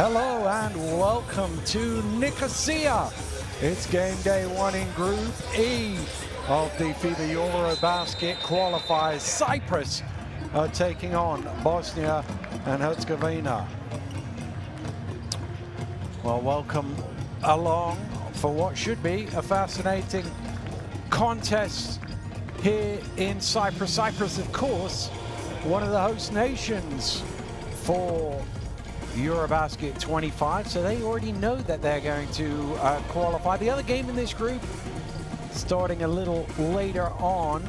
Hello and welcome to Nicosia. It's game day one in Group E of the FIBA EuroBasket qualifiers. Cyprus are taking on Bosnia and Herzegovina. Well, welcome along for what should be a fascinating contest here in Cyprus. Cyprus, of course, one of the host nations for EuroBasket 25, so they already know that they're going to qualify. The other game in this group starting a little later on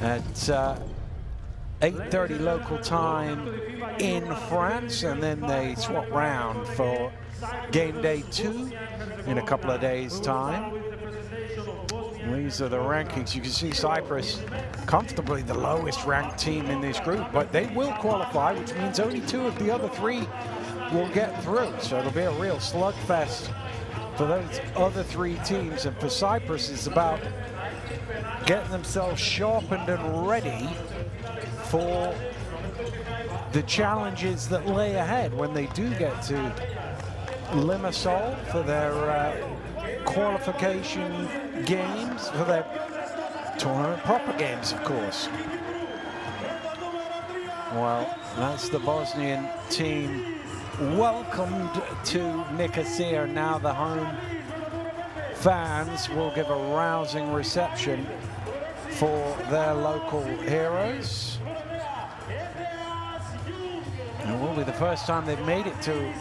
at 8:30 local time in France, and then they swap round for game day 2 in a couple of days' time. These are the rankings. You can see Cyprus comfortably the lowest ranked team in this group, but they will qualify, which means only 2 of the other 3 will get through. So it'll be a real slugfest for those other 3 teams. And for Cyprus, it's about getting themselves sharpened and ready for the challenges that lay ahead when they do get to Limassol for their qualification games, for their tournament proper games, of course. Well, that's the Bosnian team welcomed to Nicosia. Now the home fans will give a rousing reception for their local heroes. It will be the first time they've made it to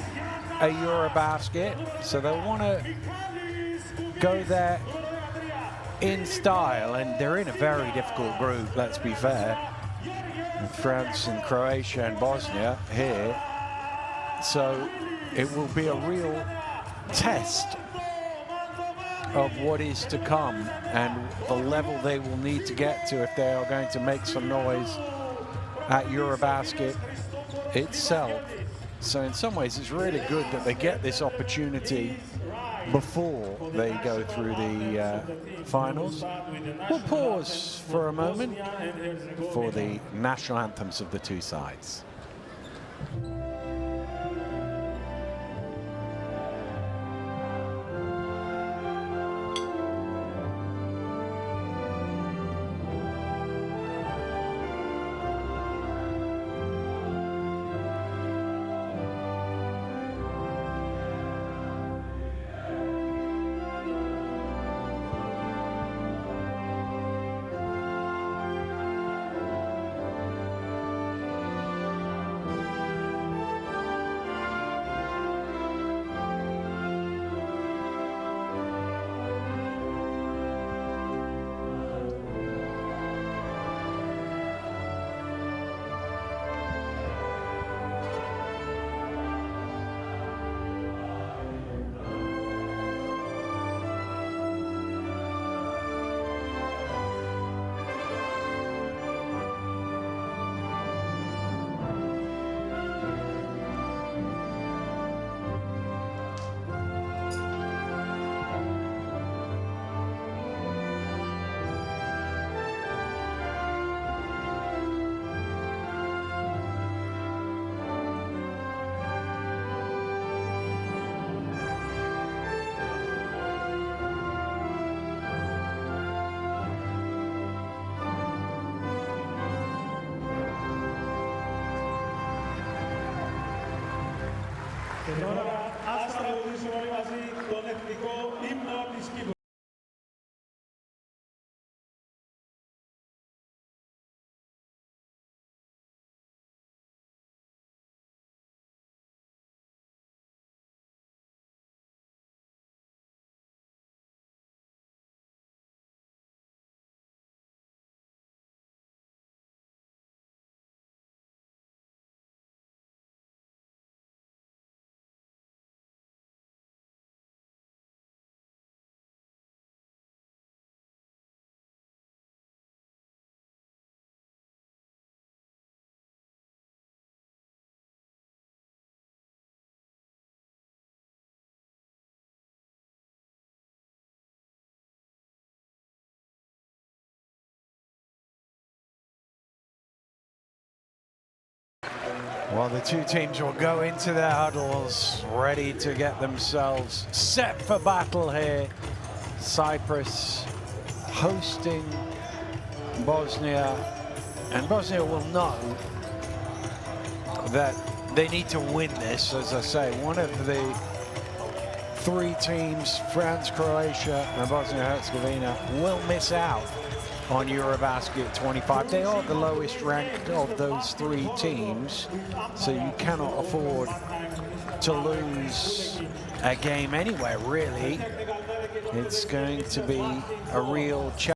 a EuroBasket, so they'll want to go there in style, and they're in a very difficult group, let's be fair. France and Croatia and Bosnia here, so it will be a real test of what is to come and the level they will need to get to if they are going to make some noise at EuroBasket itself. So in some ways it's really good that they get this opportunity before they go through the finals. We'll pause for a moment for the national anthems of the 2 sides. Και τώρα ας τραγουδήσουμε όλοι μαζί τον εθνικό ύμνο της Κύπρου. Well, the two teams will go into their huddles ready to get themselves set for battle here. Cyprus hosting Bosnia, and Bosnia will know that they need to win this. As I say, one of the three teams, France, Croatia, and Bosnia and Herzegovina, will miss out on EuroBasket 25. They are the lowest ranked of those three teams, so you cannot afford to lose a game anywhere, really. It's going to be a real challenge.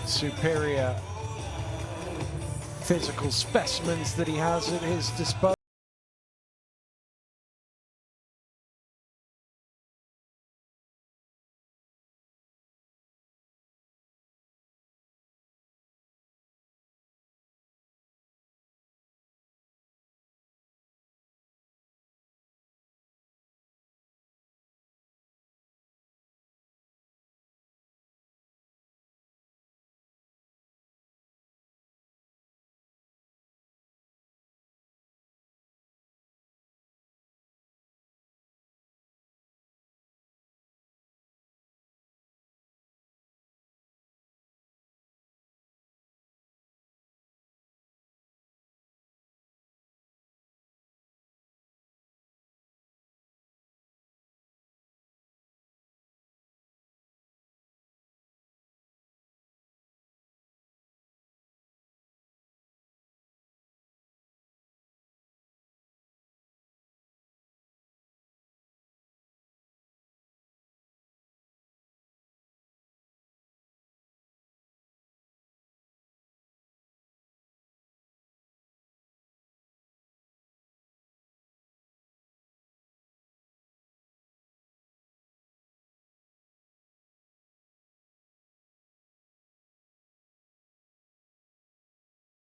Superior physical specimens that he has at his disposal.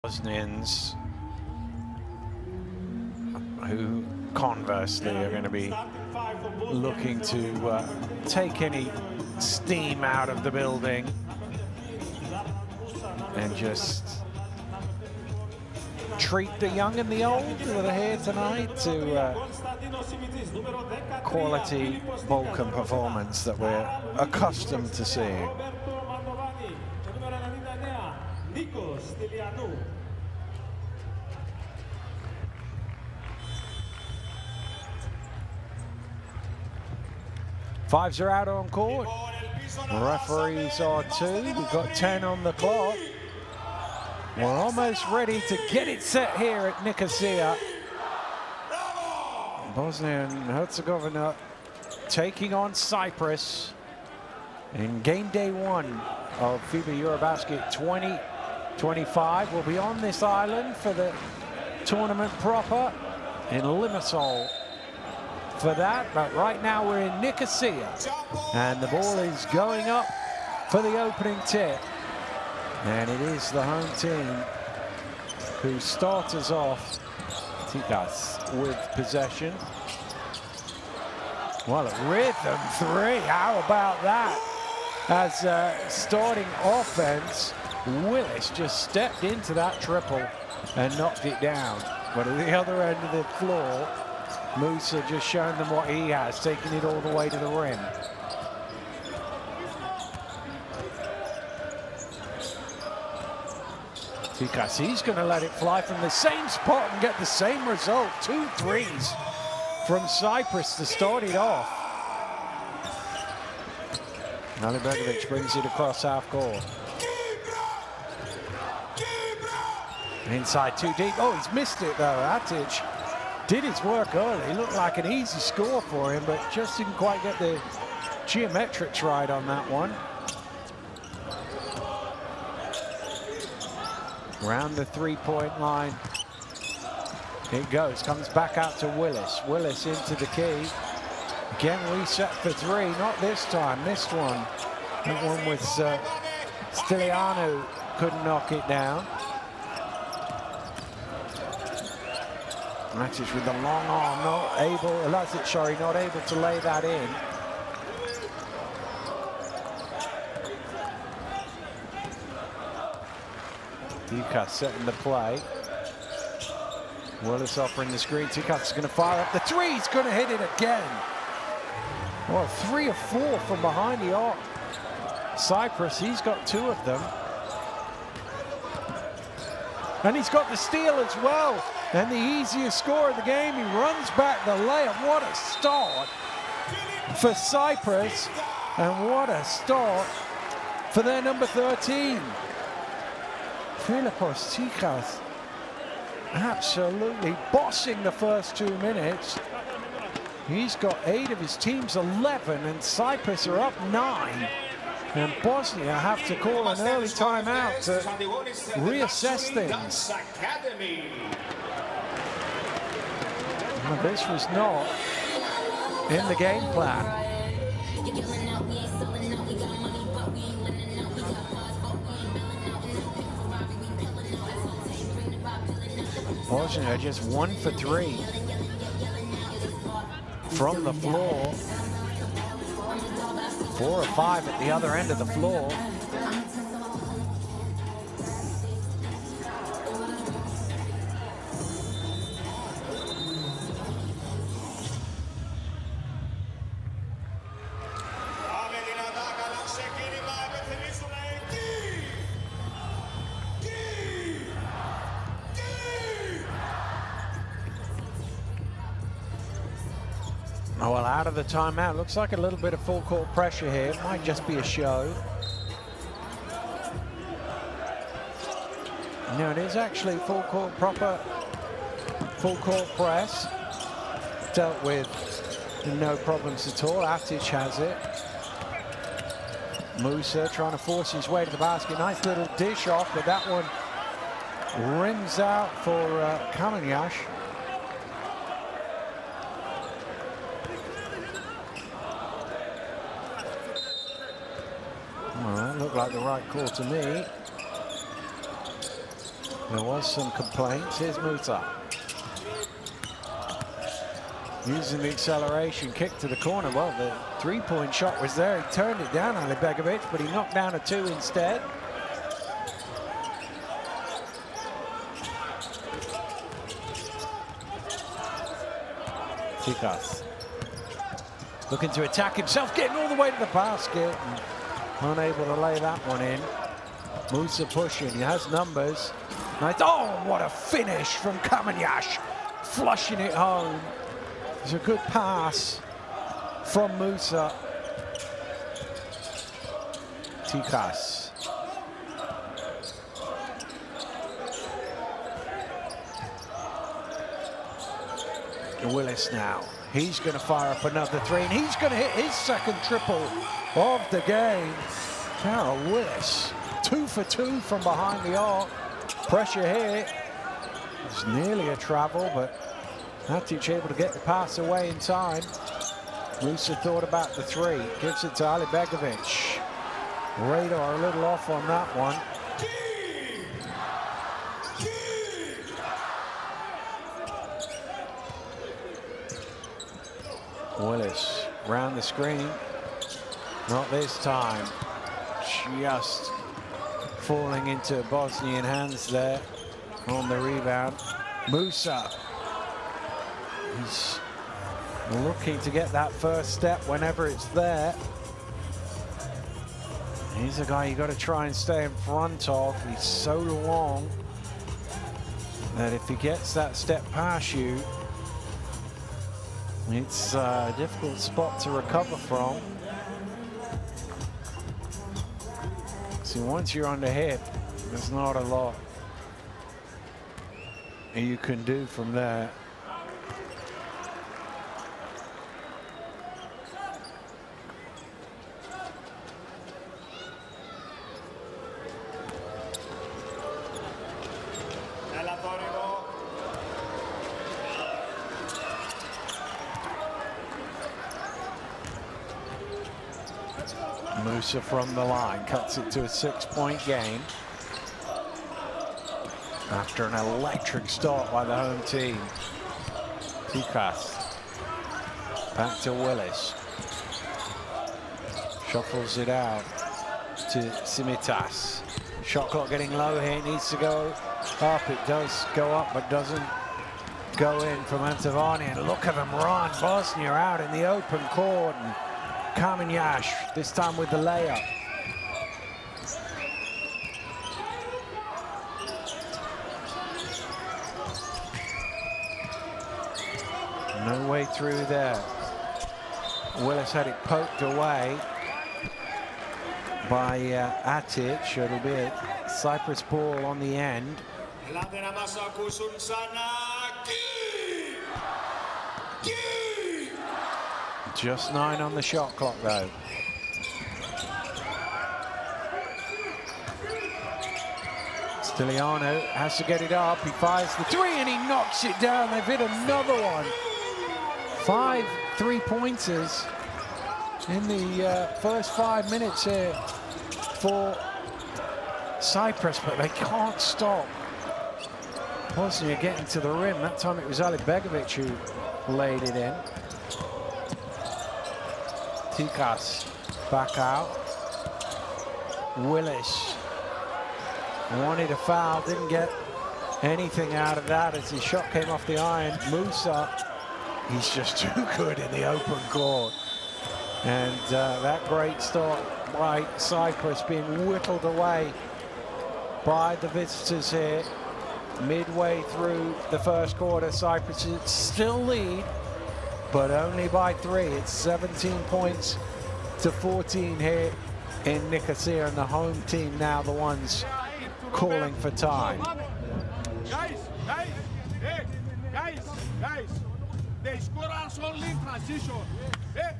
Bosnians, who conversely are going to be looking to take any steam out of the building and just treat the young and the old that are here tonight to quality Balkan performance that we're accustomed to seeing. Fives are out on court. The referees are too. We've got 10 on the clock. We're almost ready to get it set here at Nicosia. Bosnia and Herzegovina taking on Cyprus in game day 1 of FIBA EuroBasket 2025. We'll be on this island for the tournament proper in Limassol for that, but right now we're in Nicosia and the ball is going up for the opening tip, and it is the home team who start us off. Tikas with possession. Well, a rhythm 3, how about that? As starting offense, Willis just stepped into that triple and knocked it down. But at the other end of the floor, Musa just showing them what he has, taking it all the way to the rim. Tikas, he's going to let it fly from the same spot and get the same result. 2 threes from Cyprus to start it off. Alibegovic brings it across half court. Inside 2 deep. Oh, he's missed it though. Atic did his work early. Looked like an easy score for him, but just didn't quite get the geometrics right on that one. Around the 3-point line. It goes, comes back out to Willis. Willis into the key. Again, reset for 3, not this time, missed one. That one was Stilianu couldn't knock it down. Matic with the long arm, not able to lay that in. Tikas setting the play. Willis offering the screen. Tikas is going to fire up the 3. He's going to hit it again. Well, 3 of 4 from behind the arc. Cyprus, he's got 2 of them. And he's got the steal as well. And the easiest score of the game. He runs back the layup. What a start for Cyprus. And what a start for their number 13. Philippos Tikas absolutely bossing the first 2 minutes. He's got 8 of his team's 11, and Cyprus are up 9. And Bosnia have to call an early timeout to reassess things. Well, this was not in the game plan. Bosnia just 1 for 3 from the floor. 4 or 5 at the other end of the floor. Oh, well, out of the timeout. Looks like a little bit of full court pressure here. It might just be a show. No, it is actually full court, proper full court press. Dealt with no problems at all. Atic has it. Musa trying to force his way to the basket. Nice little dish off, but that one rims out for Kamenias. Well, that looked like the right call to me. There was some complaints. Here's Musa. Using the acceleration, kick to the corner. Well, the 3-point shot was there. He turned it down, Alibegovic, but he knocked down a 2 instead. Tikas looking to attack himself, getting all the way to the basket. And unable to lay that one in. Musa pushing, he has numbers. Nice. Oh, what a finish from Kamenias, flushing it home. It's a good pass from Musa. Tikas. Willis now. He's going to fire up another three, and he's going to hit his second triple of the game. Carol Willis, 2 for 2 from behind the arc. Pressure here. It's nearly a travel, but Matic able to get the pass away in time. Musa thought about the three, gives it to Ali Begovic. Radar a little off on that one. Willis round the screen, not this time. Just falling into Bosnian hands there on the rebound. Musa, he's looking to get that first step whenever it's there. He's a guy you got to try and stay in front of. He's so long that if he gets that step past you, it's a difficult spot to recover from. See, once you're on the hip, there's not a lot you can do from there. Musa from the line cuts it to a 6-point game after an electric start by the home team. Tikas back to Willis, shuffles it out to Simitas. Shot clock getting low here, needs to go up. It does go up, but doesn't go in from Mantovani. And look at them run. Bosnia out in the open court. And Kamenjaš, this time with the layup. No way through there. Willis had it poked away by Atic. It'll be a Cyprus ball on the end. Just 9 on the shot clock, though. Stiliano has to get it up. He fires the three and he knocks it down. They've hit another one. 5 3-pointers in the first 5 minutes here for Cyprus, but they can't stop Bosnia getting to the rim. That time it was Ali Begovic who laid it in. Tikas back out. Willis wanted a foul, didn't get anything out of that as his shot came off the iron. Musa, he's just too good in the open court. And that great start by Cyprus being whittled away by the visitors here. Midway through the first quarter, Cyprus still lead, but only by 3. It's 17 points to 14 here in Nicosia, and the home team now the ones calling for time. Guys, they score us only in transition.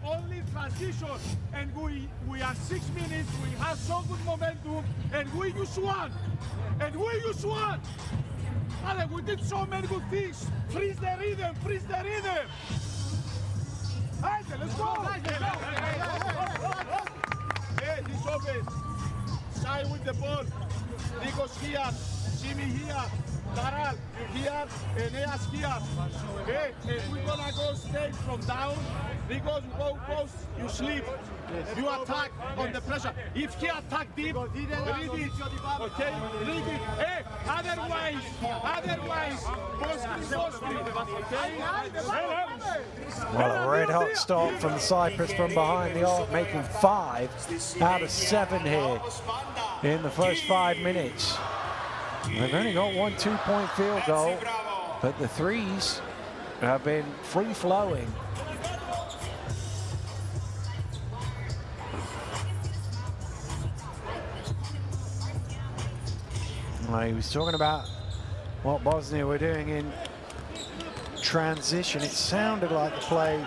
Only transition, and we are 6 minutes, we have so good momentum, and we use one. And we did so many good things. Freeze the rhythm, Hey, let's go! Hey, this offense. Side with the ball. Nikos here, Jimmy here, Taral here, Eneas here. Hey, if we're gonna go straight from down, because we go post, you sleep. You attack on the pressure. If he attack deep, read it. Okay, read it. Hey, otherwise, Well, a red hot start from Cyprus from behind the arc, making 5 out of 7 here in the first 5 minutes. They've only got 1 2-point field goal, but the threes have been free-flowing. He was talking about what Bosnia were doing in transition. It sounded like the play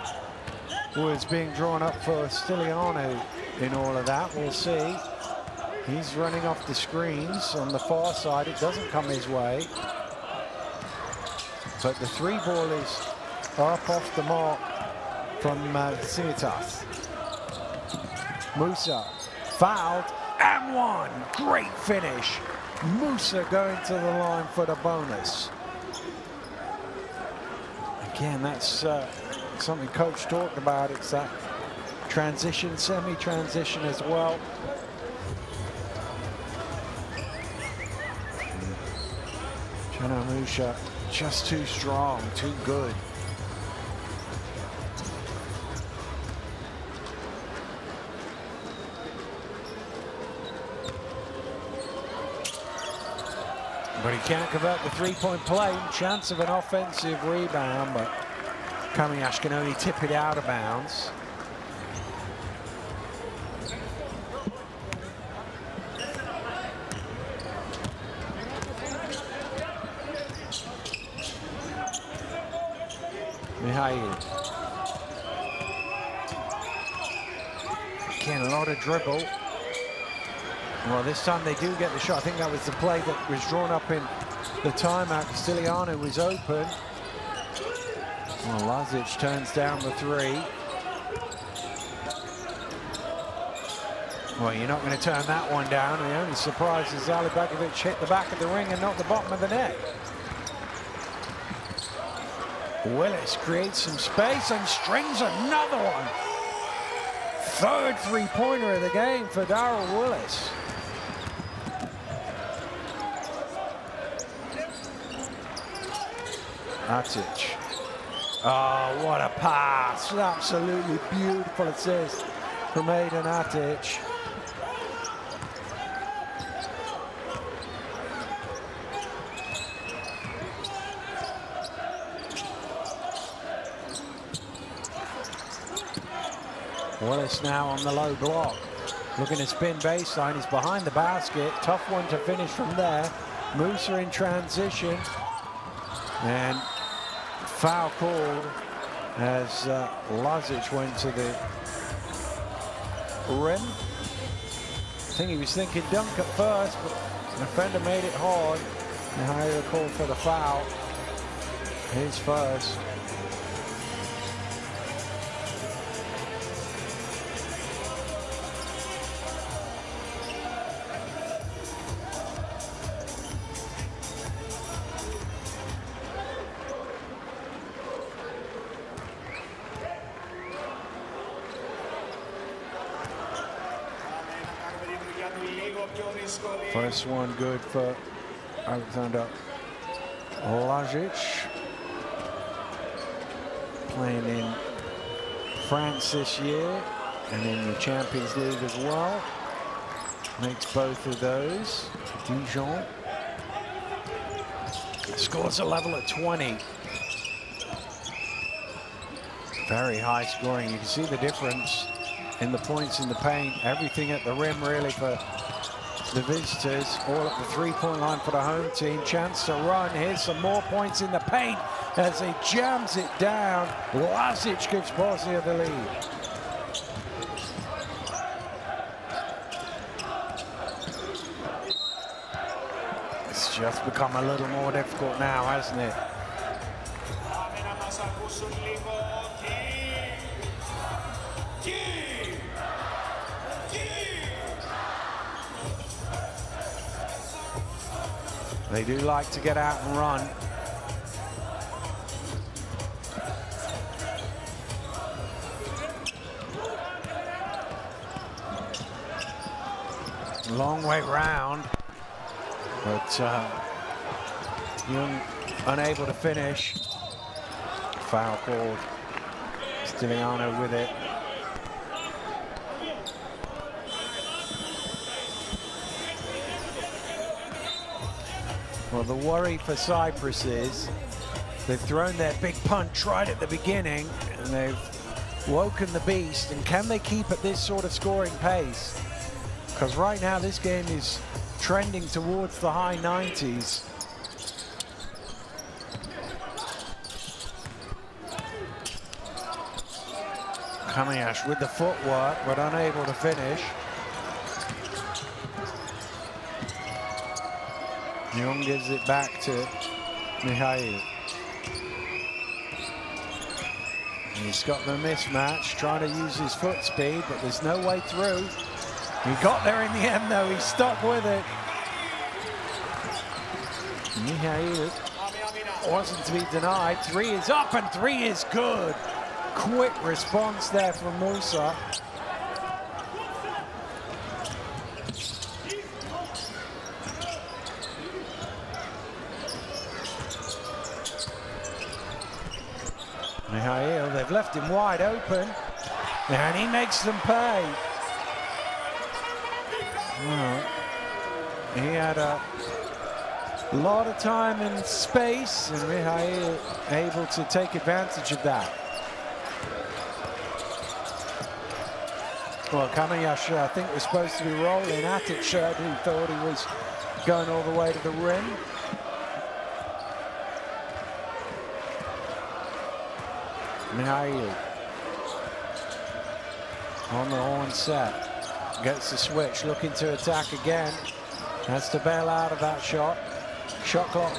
was being drawn up for Stiliano in all of that. We'll see. He's running off the screens on the far side. It doesn't come his way. But the three ball is up off the mark from Simitas. Musa fouled and one. Great finish. Musa going to the line for the bonus. Again, that's something coach talked about. It's that transition, semi-transition as well. Chano Musa just too strong, too good. But he can't convert the three-point play. Chance of an offensive rebound, but Kamiash can only tip it out of bounds. Mihail. Again, a lot of dribble. Well, this time they do get the shot. I think that was the play that was drawn up in the timeout. Stiliano was open. Well, Lazic turns down the three. Well, you're not going to turn that one down. The only surprise is Alibakovic hit the back of the ring and not the bottom of the net. Willis creates some space and strings another one. Third three-pointer of the game for Darrell Willis. Atic. Oh, what a pass. Absolutely beautiful assist from Aiden Atic. Willis now on the low block. Looking to spin baseline. He's behind the basket. Tough one to finish from there. Musa in transition. And foul called as Lazic went to the rim. I think he was thinking dunk at first, but the defender made it hard. Now called for the foul. His first. First one good for Alexander Lazic. Playing in France this year and in the Champions League as well. Makes both of those. Dijon. Scores a level at 20. Very high scoring. You can see the difference in the points in the paint. Everything at the rim really for the visitors, all at the three-point line for the home team. Chance to run. Here's some more points in the paint as he jams it down. Lazic gives Bosnia the lead. It's just become a little more difficult now, hasn't it? They do like to get out and run. Long way round, but Young unable to finish. Foul called. Stiliano with it. Well, the worry for Cyprus is they've thrown their big punch right at the beginning and they've woken the beast. And can they keep at this sort of scoring pace? Because right now this game is trending towards the high 90s. Kamiash with the footwork, but unable to finish. Young gives it back to Mihail. He's got the mismatch, trying to use his foot speed, but there's no way through. He got there in the end, though. He's stuck with it. Mihail wasn't to be denied. 3 is up, and 3 is good. Quick response there from Musa. Mihail, they've left him wide open, and he makes them pay. Well, he had a lot of time and space, and Mihail able to take advantage of that. Well, Kamiash, I think, was supposed to be rolling at it, showed he thought he was going all the way to the rim. Mihail on the horn set, gets the switch, looking to attack again, has to bail out of that shot. Shot clock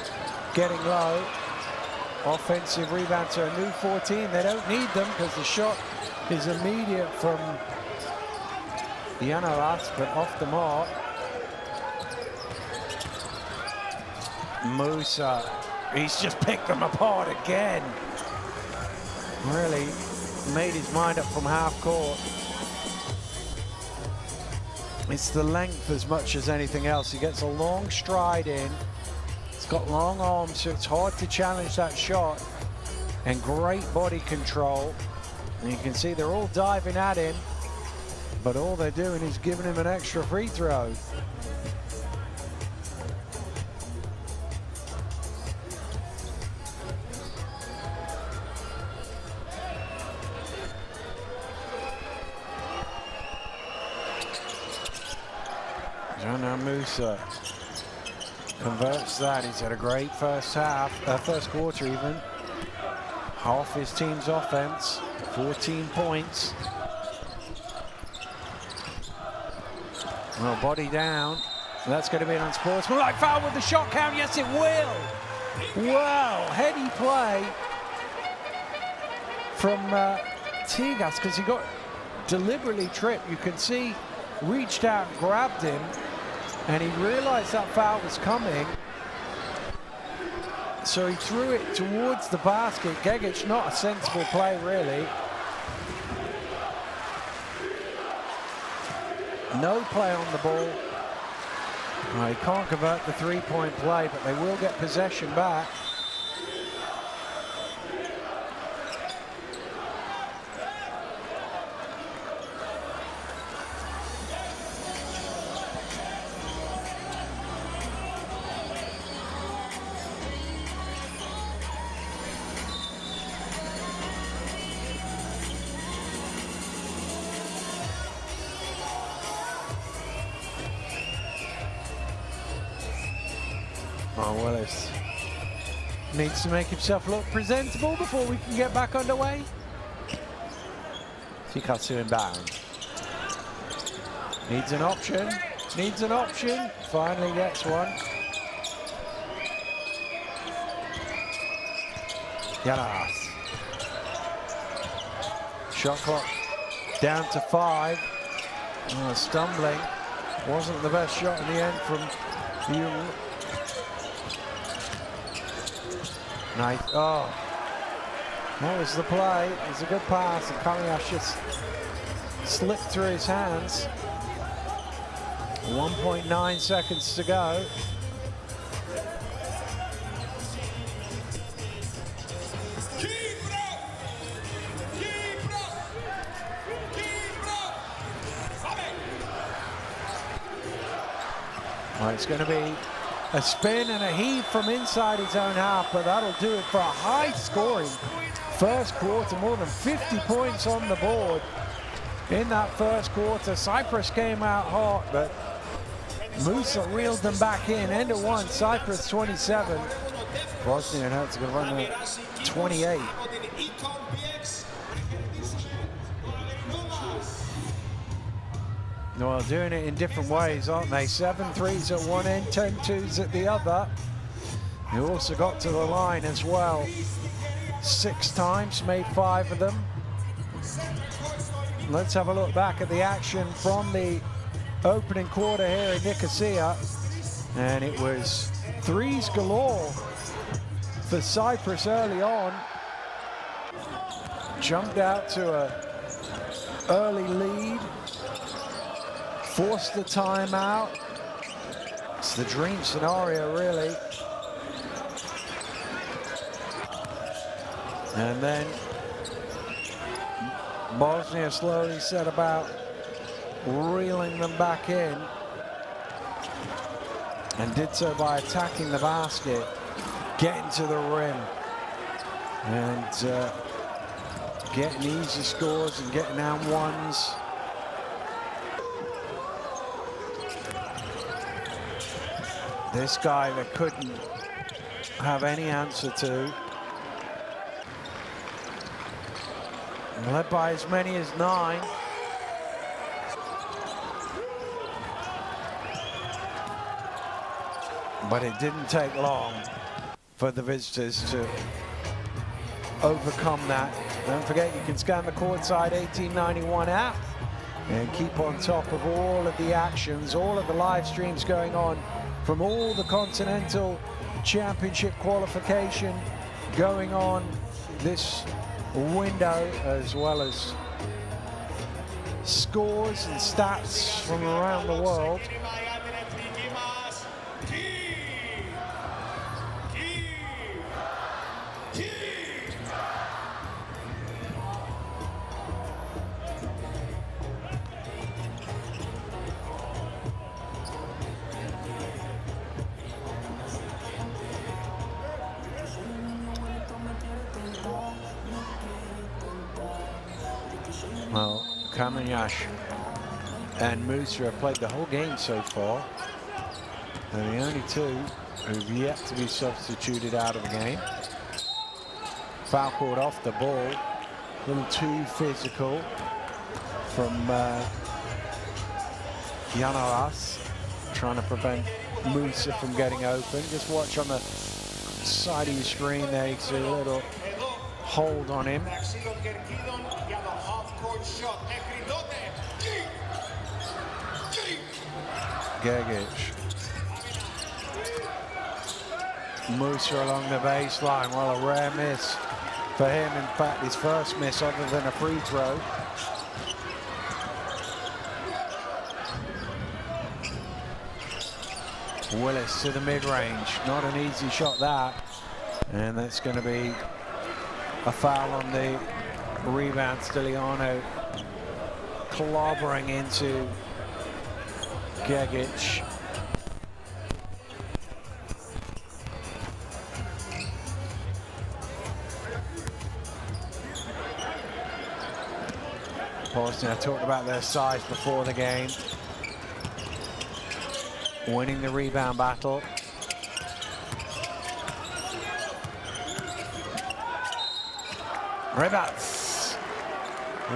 getting low. Offensive rebound to a new 14. They don't need them because the shot is immediate from Yanaras, but off the mark. Musa, he's just picked them apart again. Really made his mind up from half court. It's the length as much as anything else. He gets a long stride in. He's got long arms, so it's hard to challenge that shot. And great body control. And you can see they're all diving at him, but all they're doing is giving him an extra free throw. Musa converts that. He's had a great first half, first quarter even. Half his team's offense, 14 points. Well, body down. That's going to be an unsportsmanlike foul with the shot count. Yes, it will. Wow, heady play from Tigas, because he got deliberately tripped. You can see, reached out and grabbed him, and he realized that foul was coming. So he threw it towards the basket. Gegic, not a sensible play, really. No play on the ball. He can't convert the three-point play, but they will get possession back. Willis needs to make himself look presentable before we can get back underway. Tikatsu inbound. Needs an option. Needs an option. Finally gets one. Yanas. Shot clock down to 5. Stumbling. Wasn't the best shot in the end from Jung. Nice. Oh, that was the play. It was a good pass, and Kamiash just slipped through his hands. 1.9 seconds to go. Well, it's going to be a spin and a heave from inside his own half, but that'll do it for a high-scoring first quarter. More than 50 points on the board in that first quarter. Cyprus came out hot, but Musa reeled them back in. End of one, Cyprus 27. Bosnia and Herzegovina 28. Well, doing it in different ways, aren't they? 7 threes at one end, 10 twos at the other. You also got to the line as well. 6 times, made 5 of them. Let's have a look back at the action from the opening quarter here in Nicosia. And it was threes galore for Cyprus early on. Jumped out to an early lead. Forced the timeout. It's the dream scenario, really. And then Bosnia slowly set about reeling them back in, and did so by attacking the basket, getting to the rim, and getting easy scores and getting down ones. This guy that couldn't have any answer to. Led by as many as 9. But it didn't take long for the visitors to overcome that. Don't forget, you can scan the courtside 1891 app and keep on top of all of the actions, all of the live streams going on from all the Continental Championship qualification going on this window, as well as scores and stats from around the world. Well, Kamanyash and Musa have played the whole game so far. They're the only 2 who've yet to be substituted out of the game. Foul called off the ball. A little too physical from Yanaras, trying to prevent Musa from getting open. Just watch on the side of your screen there, you see a little hold on him. Gegic. Musa along the baseline. Well, a rare miss for him. In fact, his first miss other than a free throw. Willis to the mid-range. Not an easy shot, that. And that's going to be a foul on the rebound. Stiliano clobbering into Gegic. Bosnia, I talked about their size before the game. Winning the rebound battle. Rebats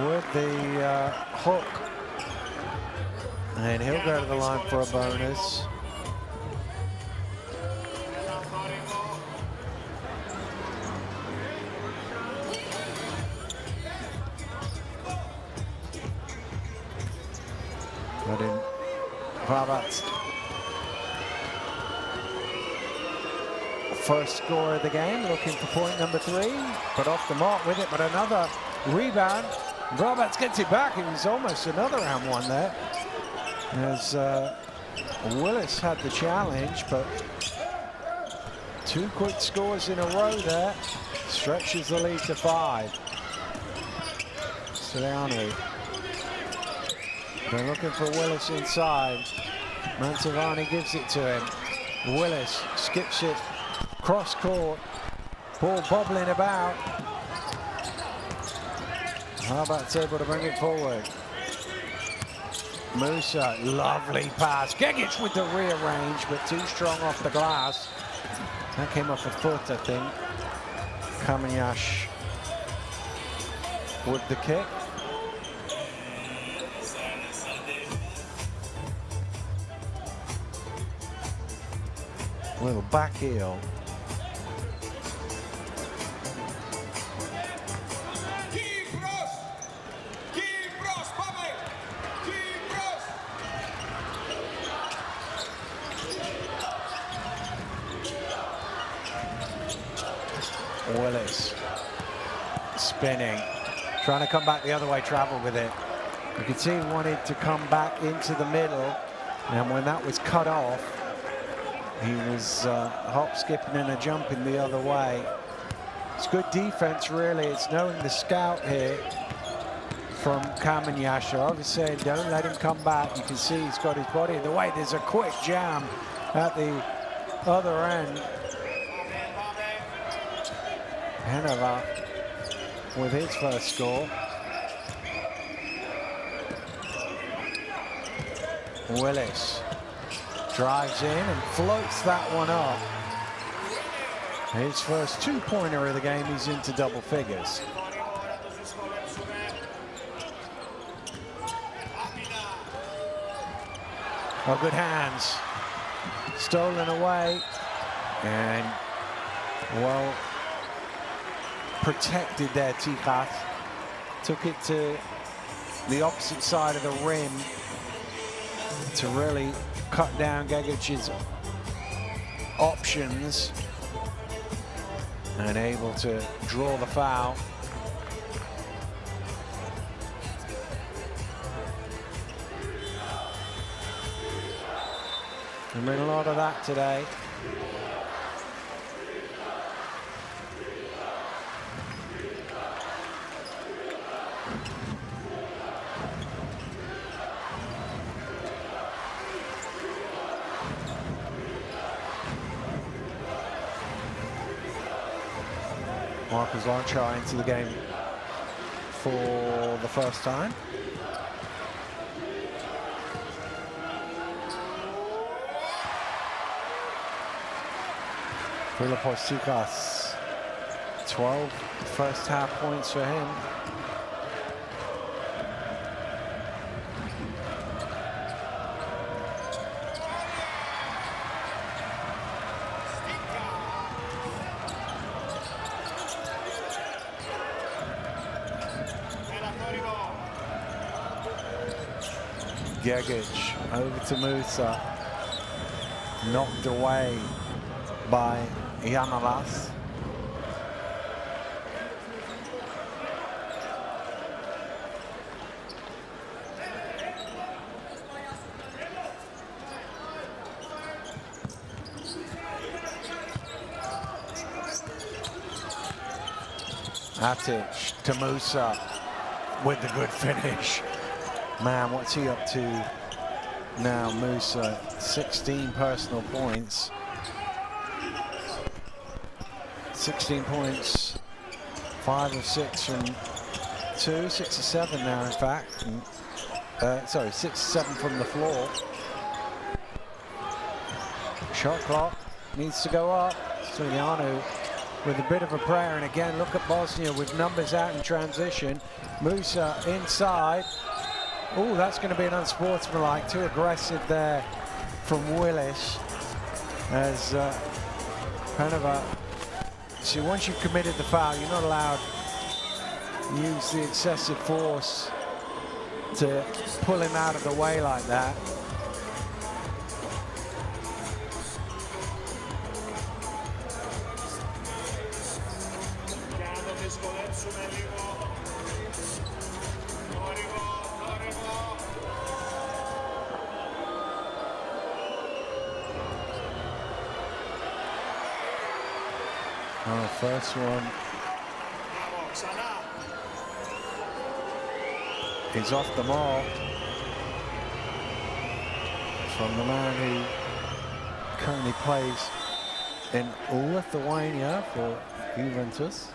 with the hook. And he'll go to the line for a bonus. But in Rebats' first score of the game, looking for point number 3, but off the mark with it, but another rebound. Rebats gets it back. It was almost another and one there, as Willis had the challenge, but 2 quick scores in a row there. Stretches the lead to 5. Stiliano. They're looking for Willis inside. Mantovani gives it to him. Willis skips it cross court. Ball bobbling about. Harbat's able to bring it forward. Musa, lovely pass. Gegic with the rearrange, but too strong off the glass. That came off a foot, I think. Kamanyash with the kick. Little back heel. Willis spinning, trying to come back the other way, travel with it. You could see he wanted to come back into the middle, and when that was cut off, he was hop, skipping and a jumping the other way. It's good defense, really. It's knowing the scout here from Kamanyasha. I was saying, don't let him come back. You can see he's got his body in the way. There's a quick jam at the other end. Henova with his first score. Willis drives in and floats that one up. His first two-pointer of the game, he's into double figures. Oh, good hands. Stolen away. And, well, protected there, Tichas. Took it to the opposite side of the rim to really cut down Gegic's options, and able to draw the foul. There's been a lot of that today. Marcus Lonchar into the game for the first time. Philippos Tikas, 12 first half points for him. Gegic over to Musa, knocked away by Yanalas. Atic to Musa with the good finish. Man, what's he up to now, Musa? 16 personal points. 16 points, 5 of 6 from 2, 6 of 7 now, in fact. Sorry, 6 of 7 from the floor. Shot clock needs to go up. Stoyanov with a bit of a prayer, and again, look at Bosnia with numbers out in transition. Musa inside. Oh, that's going to be an unsportsmanlike, too aggressive there from Willis. As Panova, see, once you've committed the foul, you're not allowed to use the excessive force to pull him out of the way like that. Oh, first one is off the mark from the man who currently plays in Lithuania for Juventus.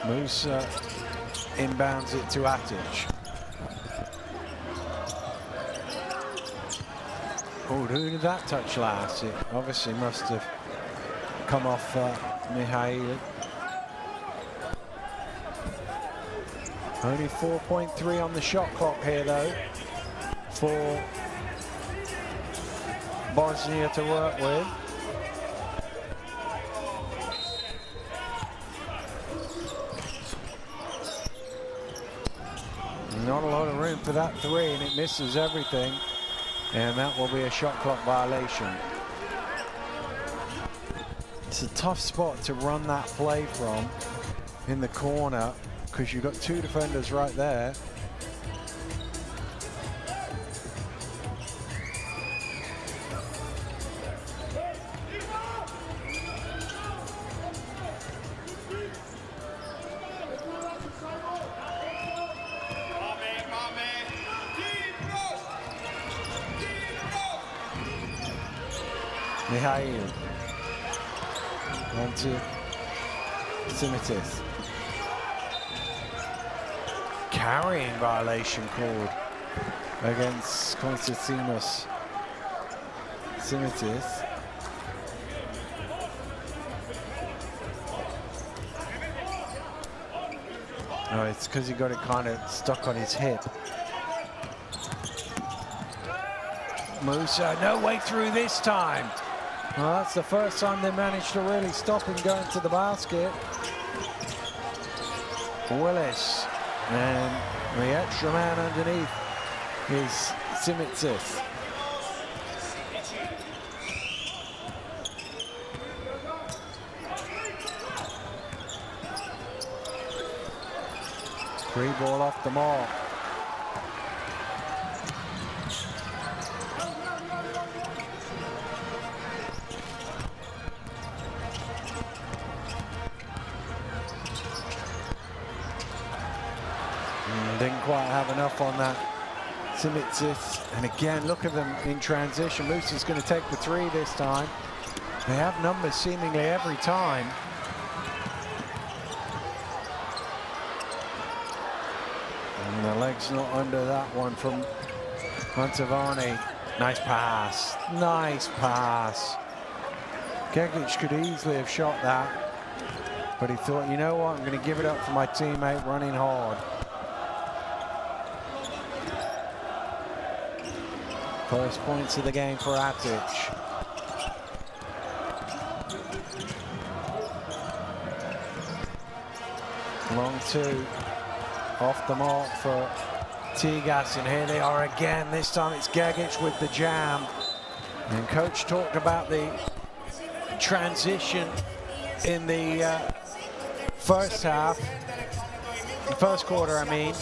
Musa inbounds it to Atic. Oh, who did that touch last? It obviously must have come off Mihail. Only 4.3 on the shot clock here, though, for Bosnia to work with. Not a lot of room for that three, and it misses everything. And that will be a shot clock violation. It's a tough spot to run that play from in the corner, because you've got two defenders right there. Mihail. On to Simitis. Carrying violation called against Konstantinos Simitis. Oh, it's because he got it kind of stuck on his hip. Musa, no way through this time. Well, that's the first time they managed to really stop him going to the basket. Willis, and the extra man underneath is Simitsis. Free ball off the mark. Didn't quite have enough on that. Simitsis, and again, look at them in transition. Musa's going to take the three this time. They have numbers seemingly every time. And the leg's not under that one from Montavani. Nice pass, nice pass. Gegic could easily have shot that, but he thought, you know what, I'm going to give it up for my teammate running hard. First points of the game for Atic. Long two, off the mark for Tigas, and here they are again. This time it's Gegic with the jam. And coach talked about the transition in the first half, the first quarter, I mean.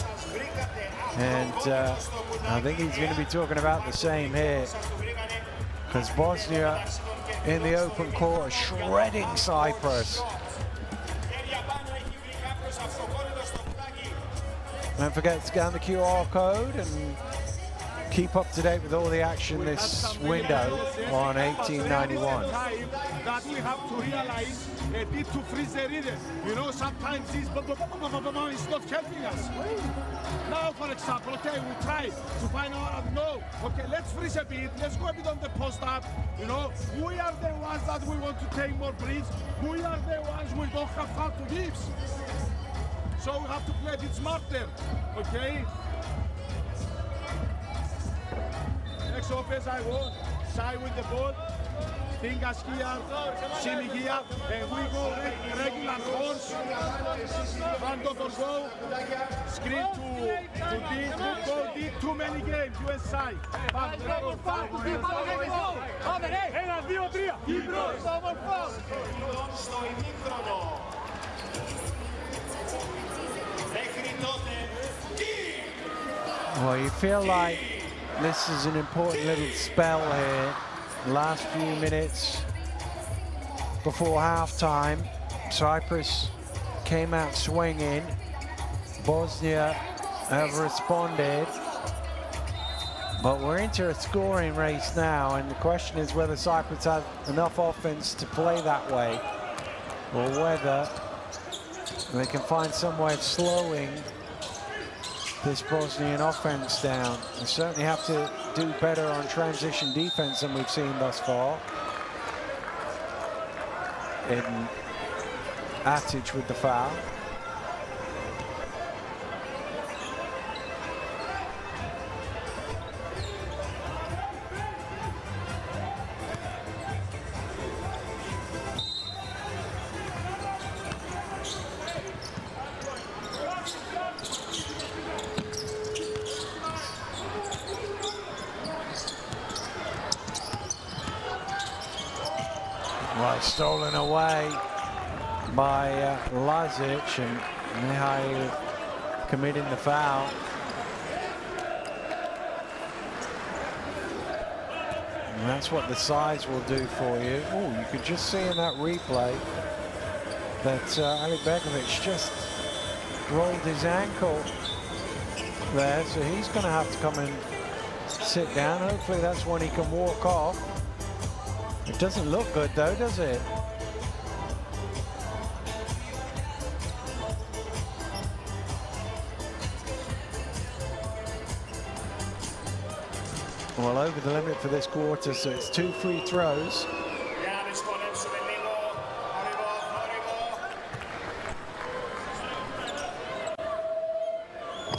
And I think he's going to be talking about the same here, because Bosnia in the open court shredding Cyprus. Don't forget to scan the QR code and keep up to date with all the action this window on 1891. That we have to realize a bit to freeze the rhythm. You know, sometimes this is not helping us. Now, for example, okay, we try to find out, no, okay, let's freeze a bit, let's go a bit on the post-up, you know. We are the ones that we want to take more breaths. We are the ones we don't have far to give. So we have to play a bit smarter, okay? Next offense I want, side with the ball, fingers here, shimmy here, and we go regular horns, front of or go, screen to deep, go deep, too many games, US side. Well, you feel like this is an important little spell here. Last few minutes before halftime, Cyprus came out swinging. Bosnia have responded, but we're into a scoring race now, and the question is whether Cyprus have enough offense to play that way, or whether they can find some way of slowing this Bosnian offense down. They certainly have to do better on transition defense than we've seen thus far. In Atic with the foul. Well, stolen away by Lazic, and Mihail committing the foul. And that's what the size will do for you. Oh, you could just see in that replay that Ali Begovic just rolled his ankle there, so he's going to have to come and sit down. Hopefully that's when he can walk off. It doesn't look good though, does it? Well, over the limit for this quarter, so it's 2 free throws.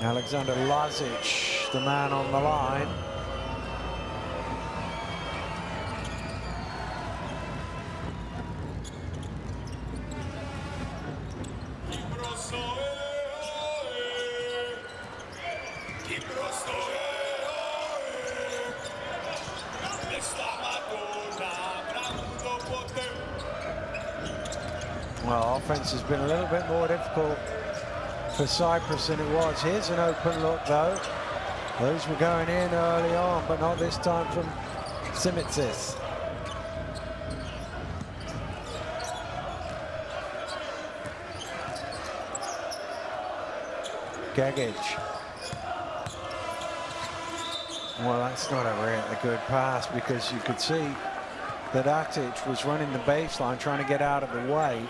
Alexander Lazic, the man on the line. Well, offense has been a little bit more difficult for Cyprus than it was. Here's an open look, though. Those were going in early on, but not this time from Simitsis. Gegic. Well, that's not a good pass, because you could see that Atic was running the baseline, trying to get out of the way.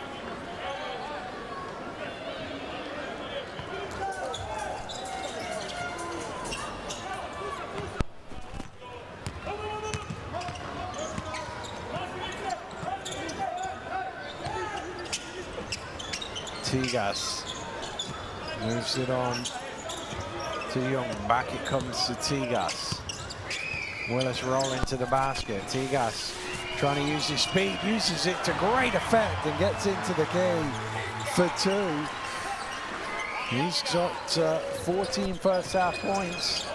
Tigas moves it on to Young. Back it comes to Tigas. Willis rolling to the basket. Tigas trying to use his speed, uses it to great effect and gets into the game for 2. He's got 14 first half points.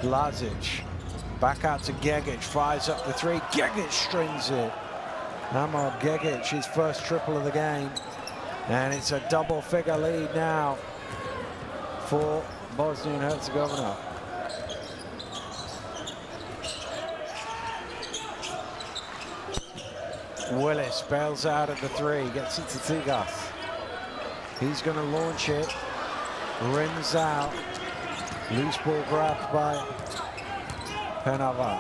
Lazic back out to Gegic, fires up the 3. Gegic strings it. Amar Gegic, his first triple of the game. And it's a double-figure lead now for Bosnia and Herzegovina. Willis bails out at the 3, gets it to Tigas. He's going to launch it, rims out. Loose ball grabbed by Penava.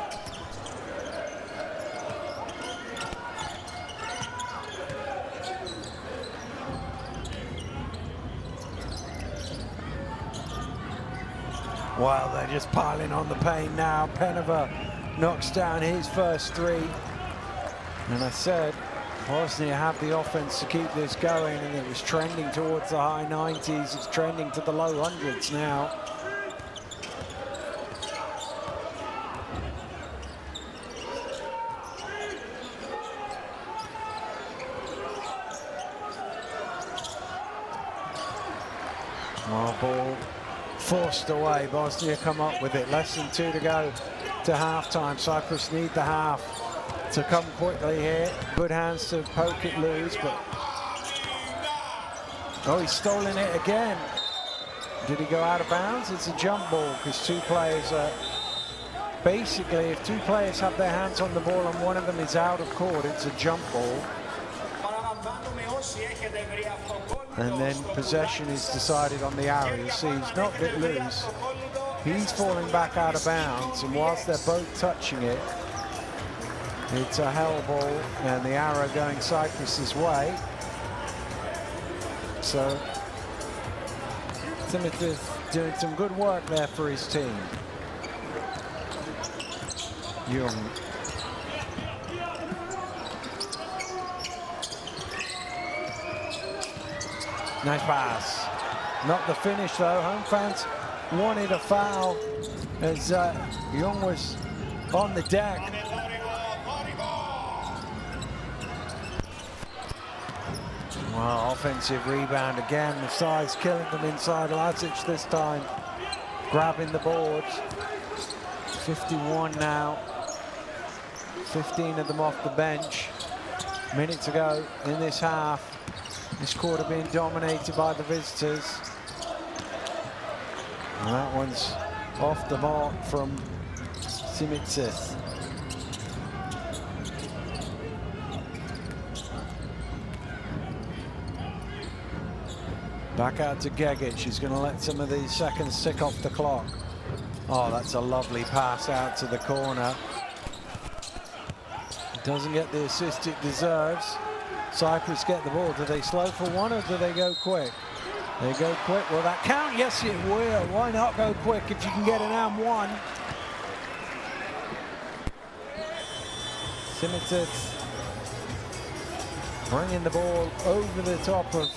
Well, they're just piling on the pain now. Penava knocks down his first 3. And I said, Bosnia have the offense to keep this going, and it was trending towards the high 90s. It's trending to the low 100s now. Oh, ball forced away. Bosnia come up with it. Less than 2 to go to halftime. Cyprus need the half to come quickly here. Good hands to poke it loose, but oh, he's stolen it again. Did he go out of bounds? It's a jump ball, because 2 players are basically, if 2 players have their hands on the ball and one of them is out of court, it's a jump ball. And then possession is decided on the arrow. You see, he's knocked it loose. He's falling back out of bounds, and whilst they're both touching it, it's a hell ball, and the arrow going Cyprus's way. So Timothée doing some good work there for his team. Young. Nice pass. Not the finish though. Home fans wanted a foul as Young was on the deck. Well, offensive rebound again. The size killing them inside. Lazic this time grabbing the boards. 51 now. 15 of them off the bench. Minute to go in this half. This quarter being dominated by the visitors. And that one's off the mark from Simicis. Back out to Gegic. He's going to let some of these seconds tick off the clock. Oh, that's a lovely pass out to the corner. Doesn't get the assist it deserves. Cyprus get the ball. Do they slow for one or do they go quick? They go quick. Will that count? Yes, it will. Why not go quick if you can get an and one? Simitis bringing the ball over the top of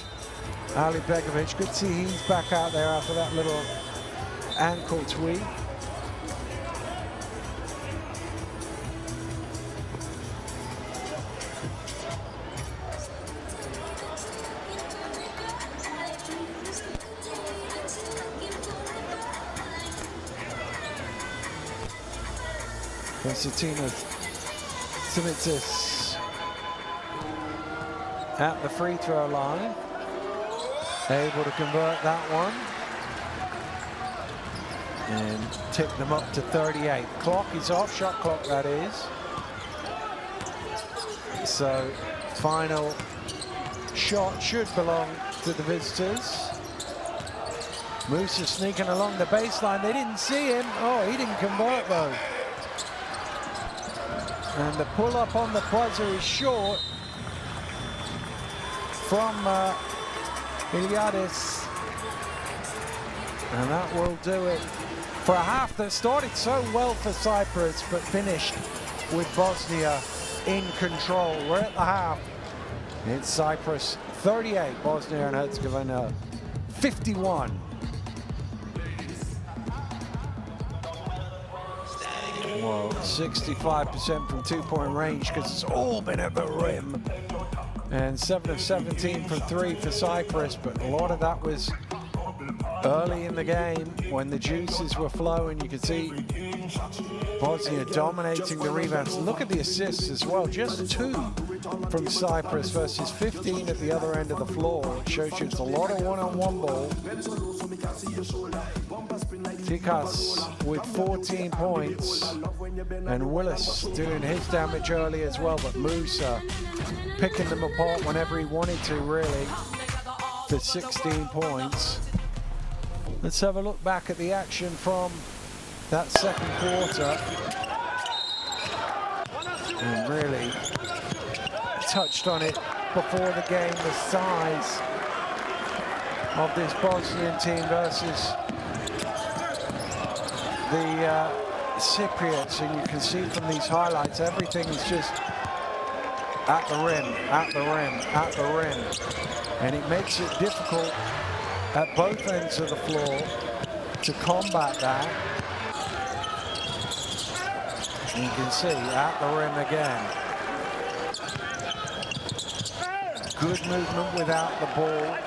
Ali Begovic. Good to see he's back out there after that little ankle tweak. Konstantinos Simitis at the free throw line. Able to convert that one. And tick them up to 38. Clock is off, shot clock that is. So final shot should belong to the visitors. Musa sneaking along the baseline. They didn't see him. Oh, he didn't convert though. And the pull up on the buzzer is short from Iliadis. And that will do it for a half that started so well for Cyprus, but finished with Bosnia in control. We're at the half. It's Cyprus 38, Bosnia and Herzegovina 51. Well, 65% from two-point range because it's all been at the rim. And 7 of 17 from three for Cyprus, but a lot of that was early in the game when the juices were flowing. You could see Bosnia dominating the rebounds. Look at the assists as well, just 2 from Cyprus versus 15 at the other end of the floor. It shows you it's a lot of one-on-one ball. Tikas with 14 points, and Willis doing his damage early as well, but Musa picking them apart whenever he wanted to, really, for 16 points. Let's have a look back at the action from that second quarter. And really touched on it before the game, the size of this Bosnian team versus the Cypriots. And you can see from these highlights, everything is just at the rim, at the rim, at the rim. And it makes it difficult at both ends of the floor to combat that. And you can see at the rim again. Good movement without the ball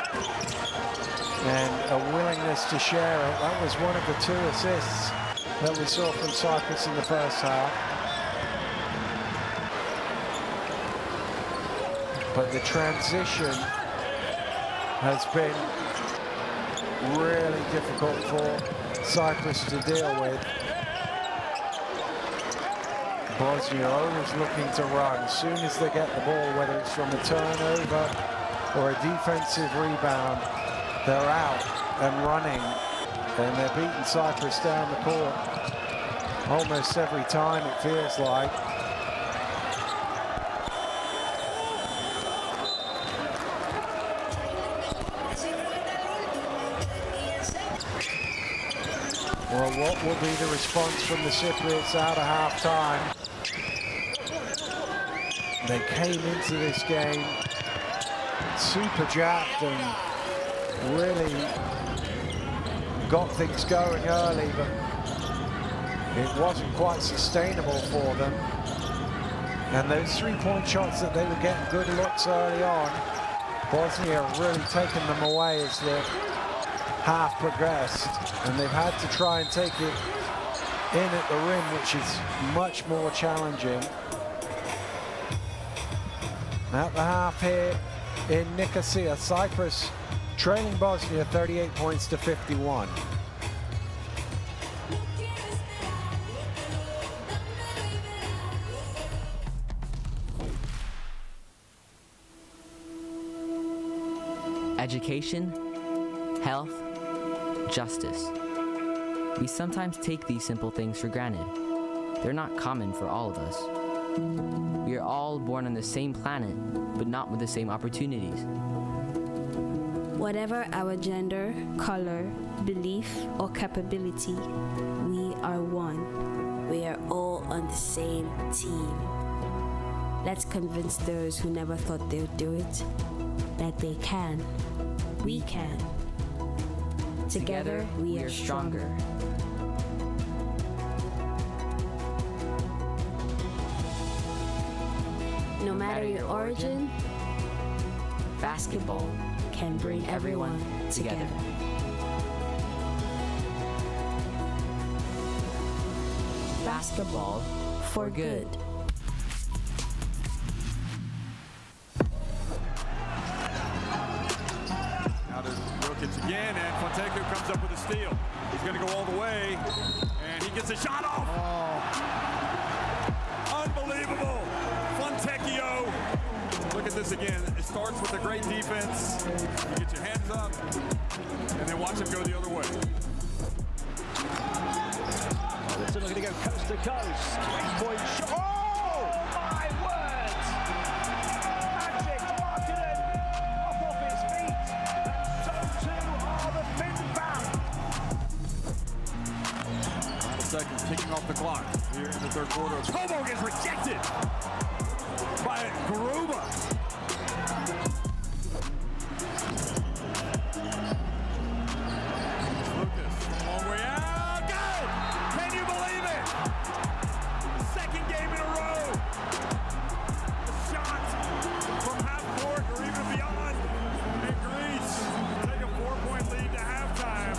and a willingness to share it. That was one of the 2 assists that we saw from Cyprus in the first half. But the transition has been really difficult for Cyprus to deal with. Bosnia always looking to run. As soon as they get the ball, whether it's from a turnover or a defensive rebound, they're out and running. And they're beating Cyprus down the court almost every time, it feels like. Well, what will be the response from the Cypriots out of half-time? They came into this game super jacked and really got things going early, but it wasn't quite sustainable for them. And those three-point shots that they were getting good looks early on, Bosnia really taken them away as the half progressed, and they've had to try and take it in at the rim, which is much more challenging. At the half here in Nicosia, Cyprus trailing Bosnia 38 points to 51. Education, health, justice. We sometimes take these simple things for granted. They're not common for all of us. We are all born on the same planet, but not with the same opportunities. Whatever our gender, color, belief, or capability, we are one. We are all on the same team. Let's convince those who never thought they would do it that they can. We can. Together, we are stronger. No matter your origin, basketball can bring everyone together. Basketball for good. Now to Jokic again, and Fontecchio comes up with a steal. He's going to go all the way, and he gets a shot off. Oh. Unbelievable. Fontecchio. Look at this again. It starts with a great defense. You get your hands up, and then watch him go the other way. They're looking to go coast to coast. Three-point shot. Oh, my word! Magic Markkanen up off his feet, and so too are the Finn fans. Final seconds ticking off the clock here in the third quarter. Como gets rejected by Garuba. Lucas, long way out. Good! Can you believe it? Second game in a row. The shot from half court or even beyond. And Greece take a 4-point lead to halftime.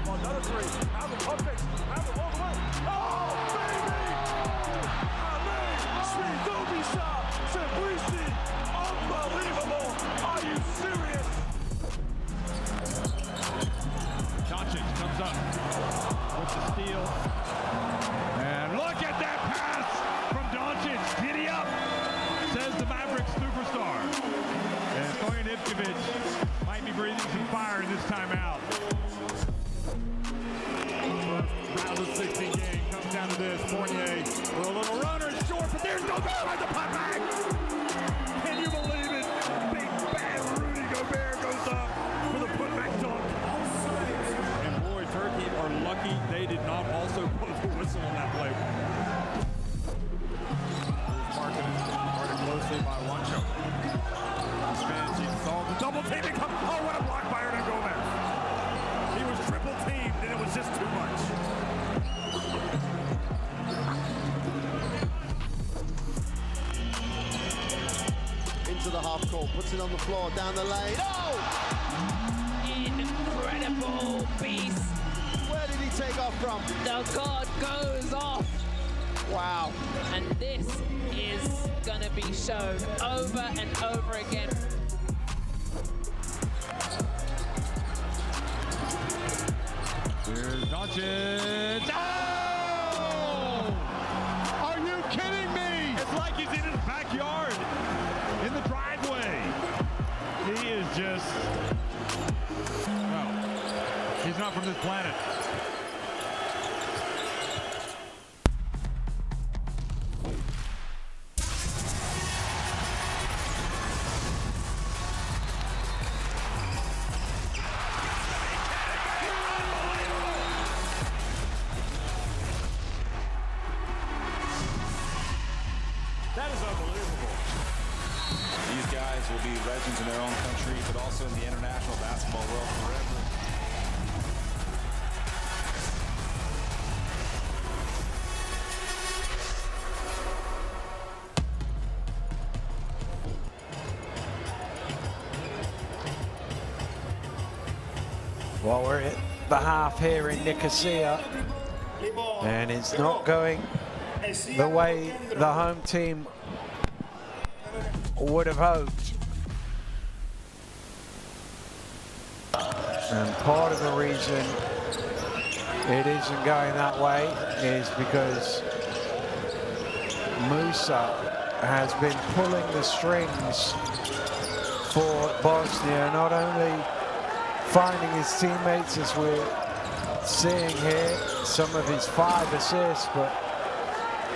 Another three. How the perfect. How the all the way. Oh, baby! Unbelievable! Are you serious? Doncic comes up with the steal. And look at that pass from Doncic. Giddy up, says the Mavericks superstar. And Stojan Ivkovic might be breathing some fire in this timeout. Round of 16 game comes down to this. Fournier with a little runner, is short, but there's no goal at the putback. Can you believe it? Big bad Rudy Gobert goes up for the putback dunk. And boy, Turkey are lucky they did not also put the whistle on that play. Markkanen guarded closely by Wancho. Spins, he saw the double team and come. Oh, what a block by Rudy Gobert. He was triple teamed and it was just too much. Into the half court, puts it on the floor, down the lane. Oh! Incredible beast. Where did he take off from? The god goes off. Wow. And this is going to be shown over and over again. Here's Doncic. Oh! Are you kidding me? It's like he's in his backyard, in the driveway. He is just, well, he's not from this planet. guys will be legends in their own country, but also in the international basketball world forever. Well, we're at the half here in Nicosia, and it's not going the way the home team would have hoped. And part of the reason it isn't going that way is because Musa has been pulling the strings for Bosnia, not only finding his teammates, as we're seeing here, some of his 5 assists, but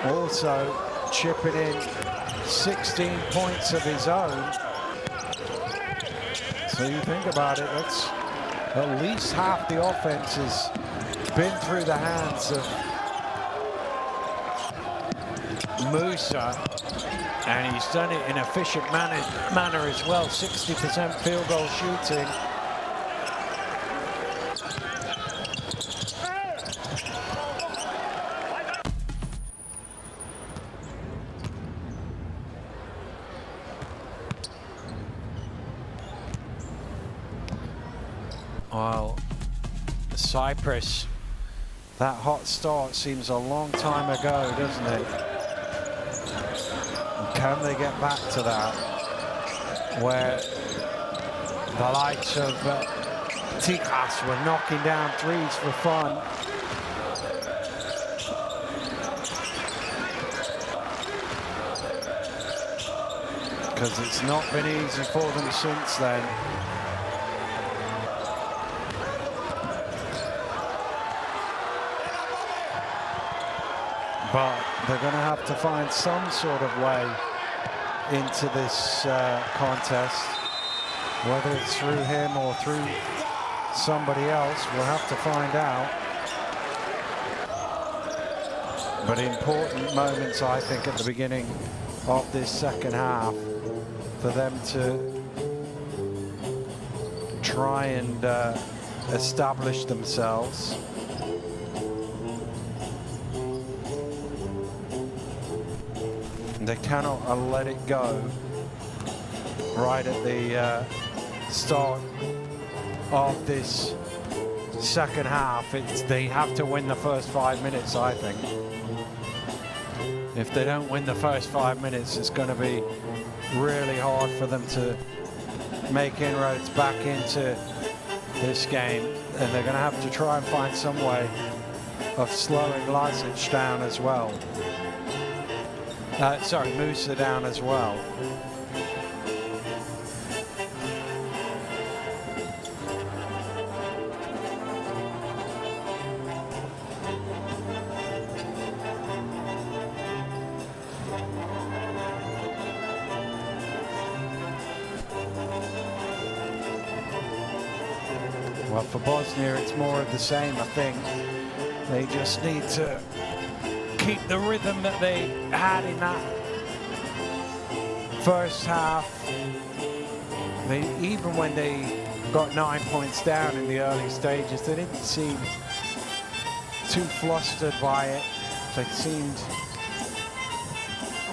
also chipping in 16 points of his own. So you think about it, that's at least half the offense has been through the hands of Musa, and he's done it in an efficient manner as well. 60% field goal shooting. Well, Cyprus, that hot start seems a long time ago, doesn't it? And can they get back to that, where the likes of Tikas were knocking down threes for fun? Because it's not been easy for them since then. But they're going to have to find some sort of way into this contest. Whether it's through him or through somebody else, we'll have to find out. But important moments, I think, at the beginning of this second half for them to try and establish themselves. They cannot let it go right at the start of this second half. They have to win the first 5 minutes, I think. If they don't win the first 5 minutes, it's going to be really hard for them to make inroads back into this game. And they're going to have to try and find some way of slowing Lasic down as well. Sorry, Musa down as well. Well, for Bosnia, it's more of the same, I think. They just need to keep the rhythm that they had in that first half. Even when they got 9 points down in the early stages, they didn't seem too flustered by it. They seemed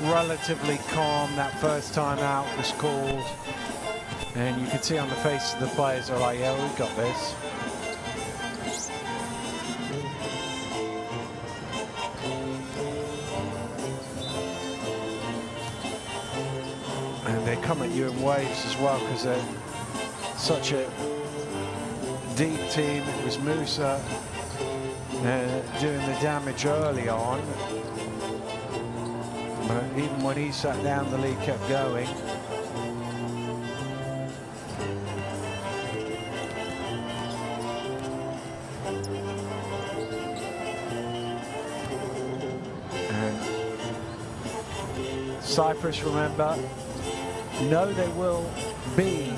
relatively calm. That first time out was called, and you could see on the faces of the players, they're like, yeah, we got this. And they come at you in waves as well, because they're such a deep team. It was Musa doing the damage early on, but even when he sat down, the lead kept going. And Cyprus, remember, know they will be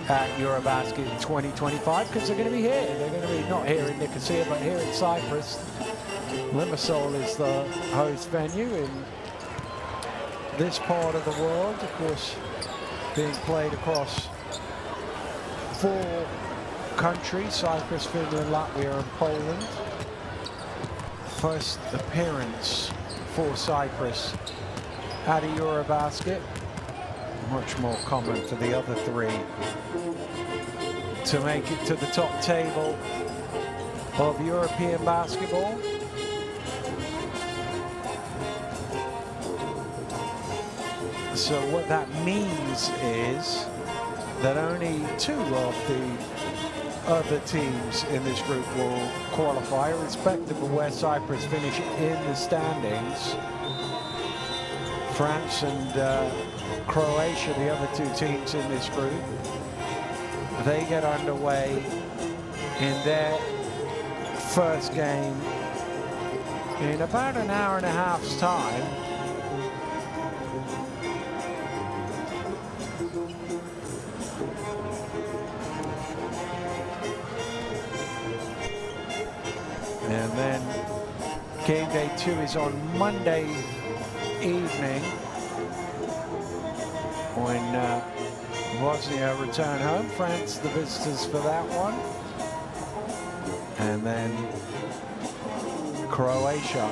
at EuroBasket in 2025 because they're going to be here. They're going to be not here in Nicosia, but here in Cyprus. Limassol is the host venue, and this part of the world, of course, being played across 4 countries, Cyprus, Finland, Latvia and Poland. First appearance for Cyprus at a EuroBasket. Much more common for the other 3 to make it to the top table of European basketball. So what that means is that only 2 of the other teams in this group will qualify, irrespective of where Cyprus finish in the standings. France and Croatia, the other 2 teams in this group, they get underway in their first game in about an hour and a half's time. And then game day 2 is on Monday evening when Bosnia return home. France the visitors for that one. And then Croatia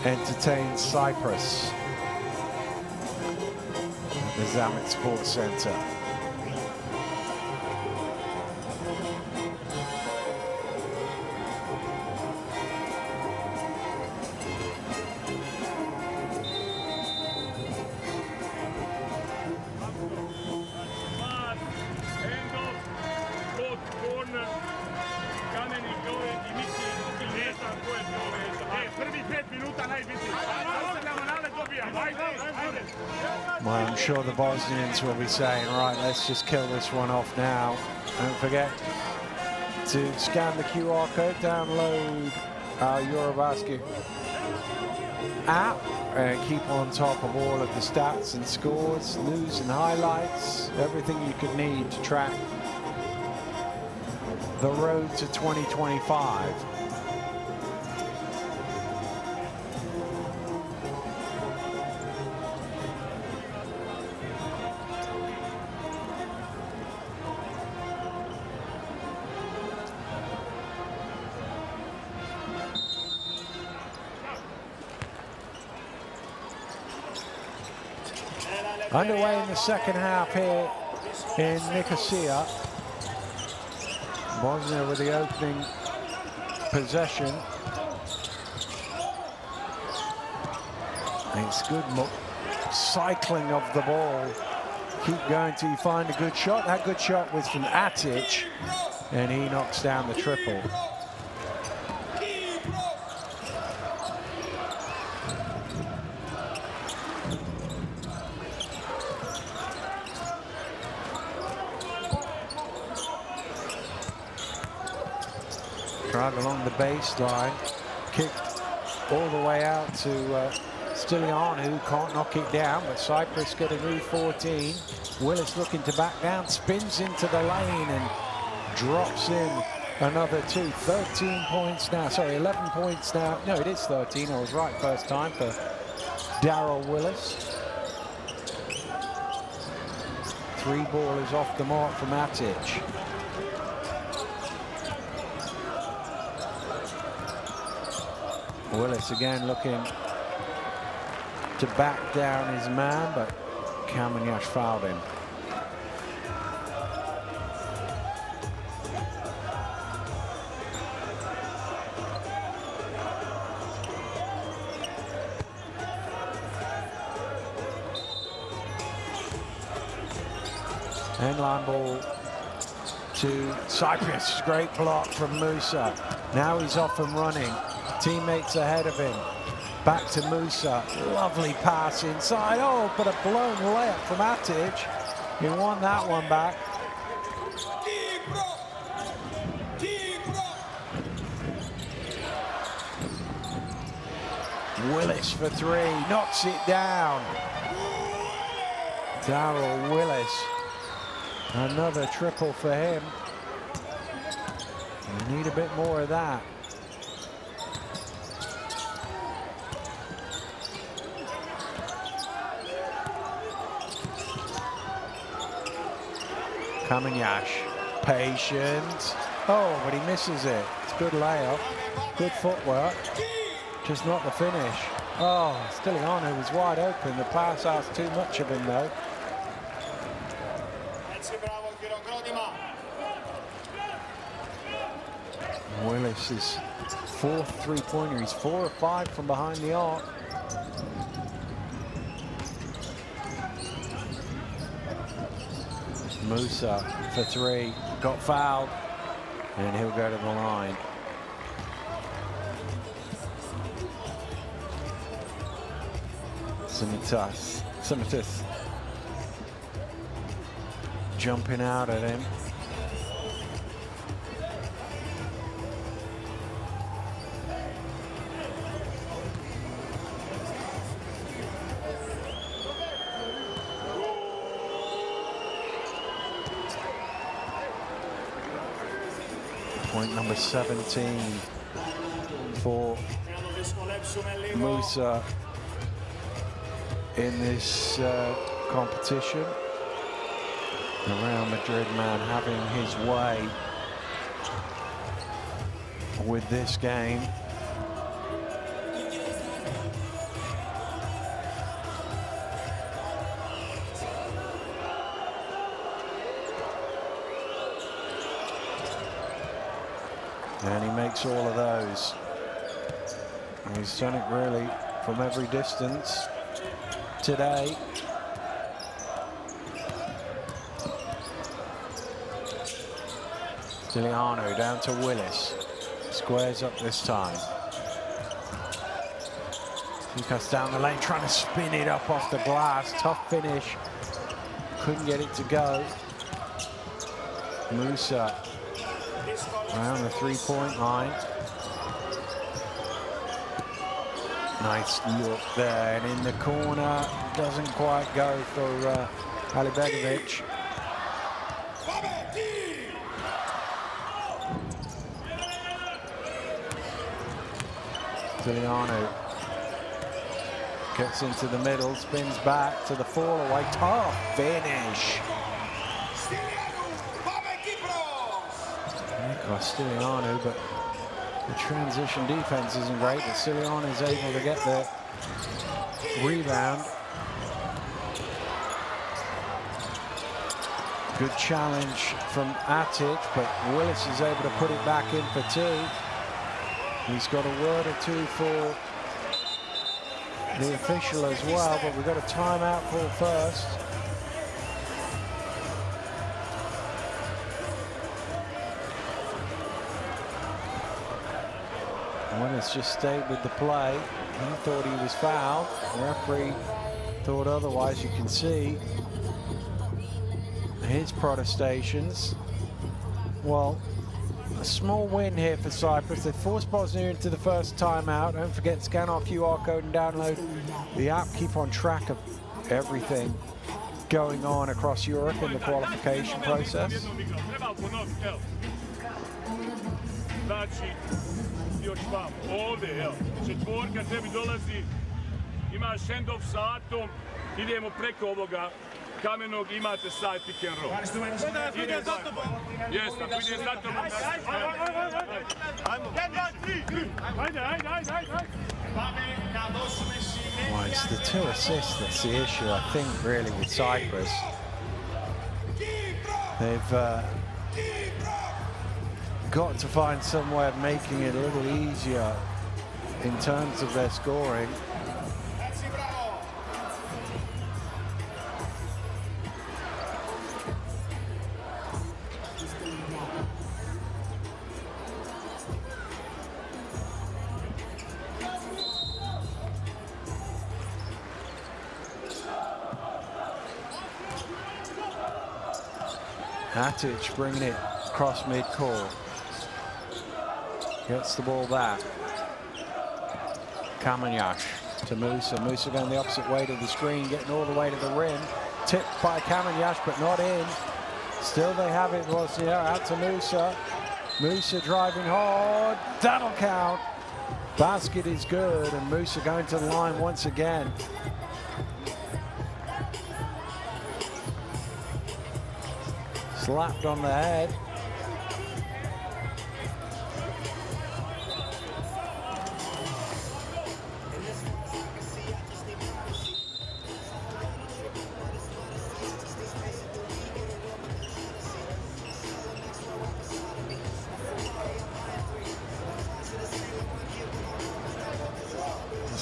entertains Cyprus at the Zamet Sports Center. Well, I'm sure the Bosnians will be saying, right, let's just kill this one off now. Don't forget to scan the QR code, download our EuroBasket app, and keep on top of all of the stats and scores, news and highlights, everything you could need to track the road to 2025. Underway in the second half here in Nicosia. Bosnia with the opening possession. And it's good cycling of the ball. Keep going till you find a good shot. That good shot was from Atic, and he knocks down the triple. Drive along the baseline, kicked all the way out to Stylian, who can't knock it down, but Cyprus get a new 14. Willis looking to back down, spins into the lane and drops in another 2. 13 points now, sorry, 11 points now. No, it is 13, I was right first time for Darryl Willis. 3 ballers off the mark from Atic. Willis again looking to back down his man, but Kameniash fouled him. End-line ball to Cyprus. Great block from Musa. Now he's off and running. Teammates ahead of him. Back to Musa. Lovely pass inside. Oh, but a blown layup from Atic. He won that one back. Willis for 3. Knocks it down. Darryl Willis. Another triple for him. We need a bit more of that. Kamenyash, patient. Oh, but he misses it. It's good layup, good footwork, just not the finish. Oh, Styliano was wide open. The pass asked too much of him though. Willis' fourth three-pointer. He's 4 of 5 from behind the arc. Musa for 3, got fouled, and he'll go to the line. Simitis jumping out at him. Point number 17 for Musa in this competition. The Real Madrid man having his way with this game. And he makes all of those. And he's done it really from every distance today. Styliano down to Willis. Squares up this time. Lucas down the lane trying to spin it up off the glass. Tough finish. Couldn't get it to go. Musa around the three-point line. Nice look there, and in the corner, doesn't quite go for Alibegovic. Styliano gets into the middle, spins back to the fall away. Tough finish. Styliano, but the transition defense isn't great, but Styliano is able to get the rebound. Good challenge from Atic, but Willis is able to put it back in for 2. He's got a word or two for the official as well, but we've got a timeout call first. Willis just stayed with the play. He thought he was fouled. The referee thought otherwise. You can see his protestations. Well, a small win here for Cyprus. They forced Bosnia into the first timeout. Don't forget, scan our QR code and download the app. Keep on track of everything going on across Europe in the qualification process. Još vam, ovdje, evo, četvorka tebi dolazi, imaš hand-off sa Atom, idemo preko ovoga kamenog, imate side pick and roll. Ide za tobom. Jeste, ako ide za tobom. Well, it's the 2 assists that's the issue, I think, really, with Cyprus. They've got to find some way of making it a little easier in terms of their scoring. Atic bringing it across midcourt. Gets the ball back. Kamenyash to Musa. Musa going the opposite way to the screen, getting all the way to the rim. Tipped by Kamenyash, but not in. Still they have it, Bosnia, out to Musa. Musa driving hard. That'll count. Basket is good, and Musa going to the line once again. slapped on the head.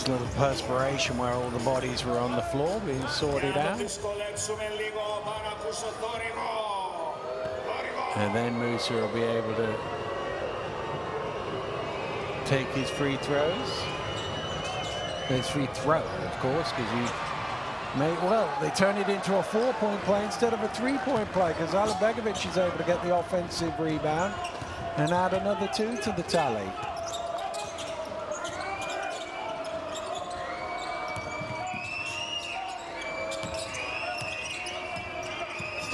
Little perspiration where all the bodies were on the floor being sorted out. And then Musa will be able to take his free throws. His free throw, of course, because he made, well, they turn it into a 4-point play instead of a 3-point play, because Alibegovic is able to get the offensive rebound and add another 2 to the tally.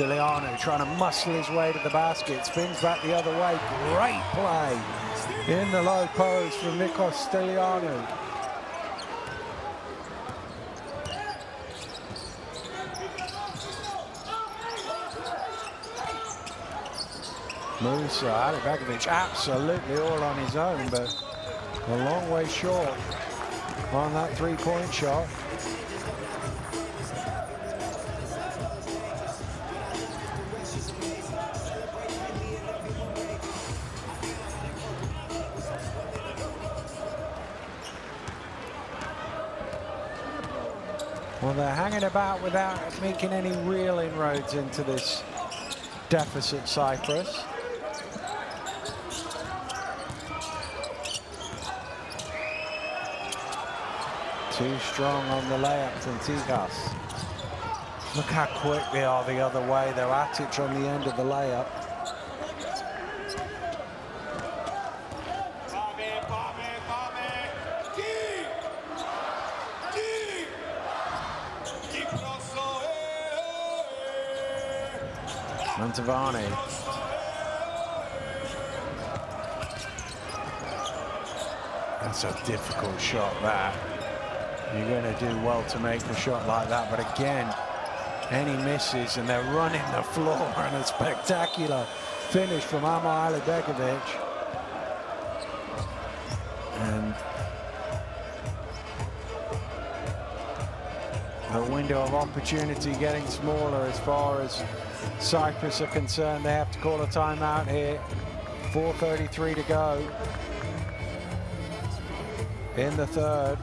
Stiliano trying to muscle his way to the basket, spins back the other way. Great play in the low post from Nikos Stiliano. Musa, Alibegovic absolutely all on his own, but a long way short on that 3-point shot. Well, they're hanging about without making any real inroads into this deficit, Cyprus. Too strong on the layup from Tigas. Look how quick they are the other way. They're at it on the end of the layup. Mantovani. That's a difficult shot, that. You're going to do well to make a shot like that, but again, any misses and they're running the floor, and a spectacular finish from Amar Alibegovic. And the window of opportunity getting smaller as far as Cyprus are concerned. They have to call a timeout here. 4:33 to go in the third.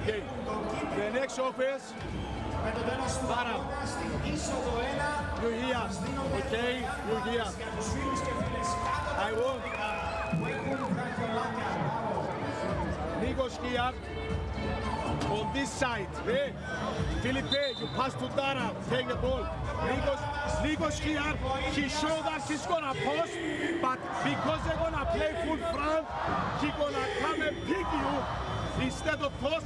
Okay. The next offense. Para. You here. Okay, you here. I want Nikos here on this side. Hey, Felipe, you pass to Dara. Take the ball. Nikos here. He showed us he's gonna post, but because they're gonna play full front, he's gonna come and pick you. Instead of toss,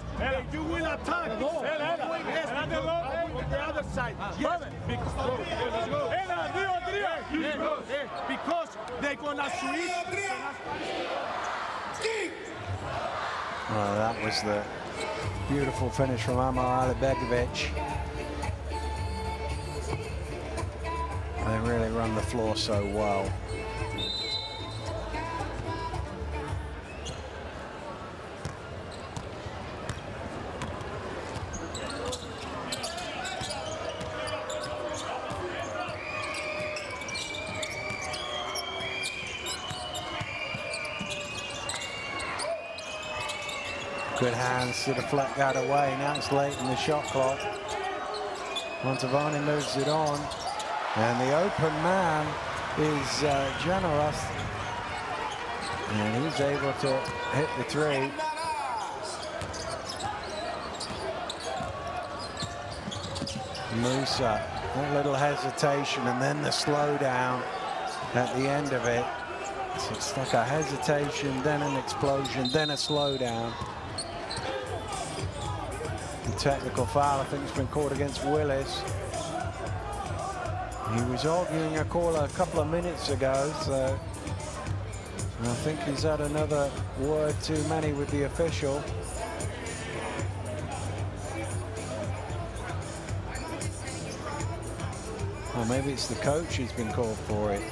you will attack. Yes, on the other side. Yes, because they're gonna switch. Well, that was the beautiful finish from Amar Alibegovic. They really run the floor so well. Good hands to deflect that away. Now it's late in the shot clock. Mantovani moves it on. And the open man is generous. And he's able to hit the three. Musa, a little hesitation, and then the slowdown at the end of it. So it's like a hesitation, then an explosion, then a slowdown. The technical foul, I think, has been called against Willis. He was arguing a call a couple of minutes ago, so I think he's had another word too many with the official. Or maybe it's the coach who's been called for it.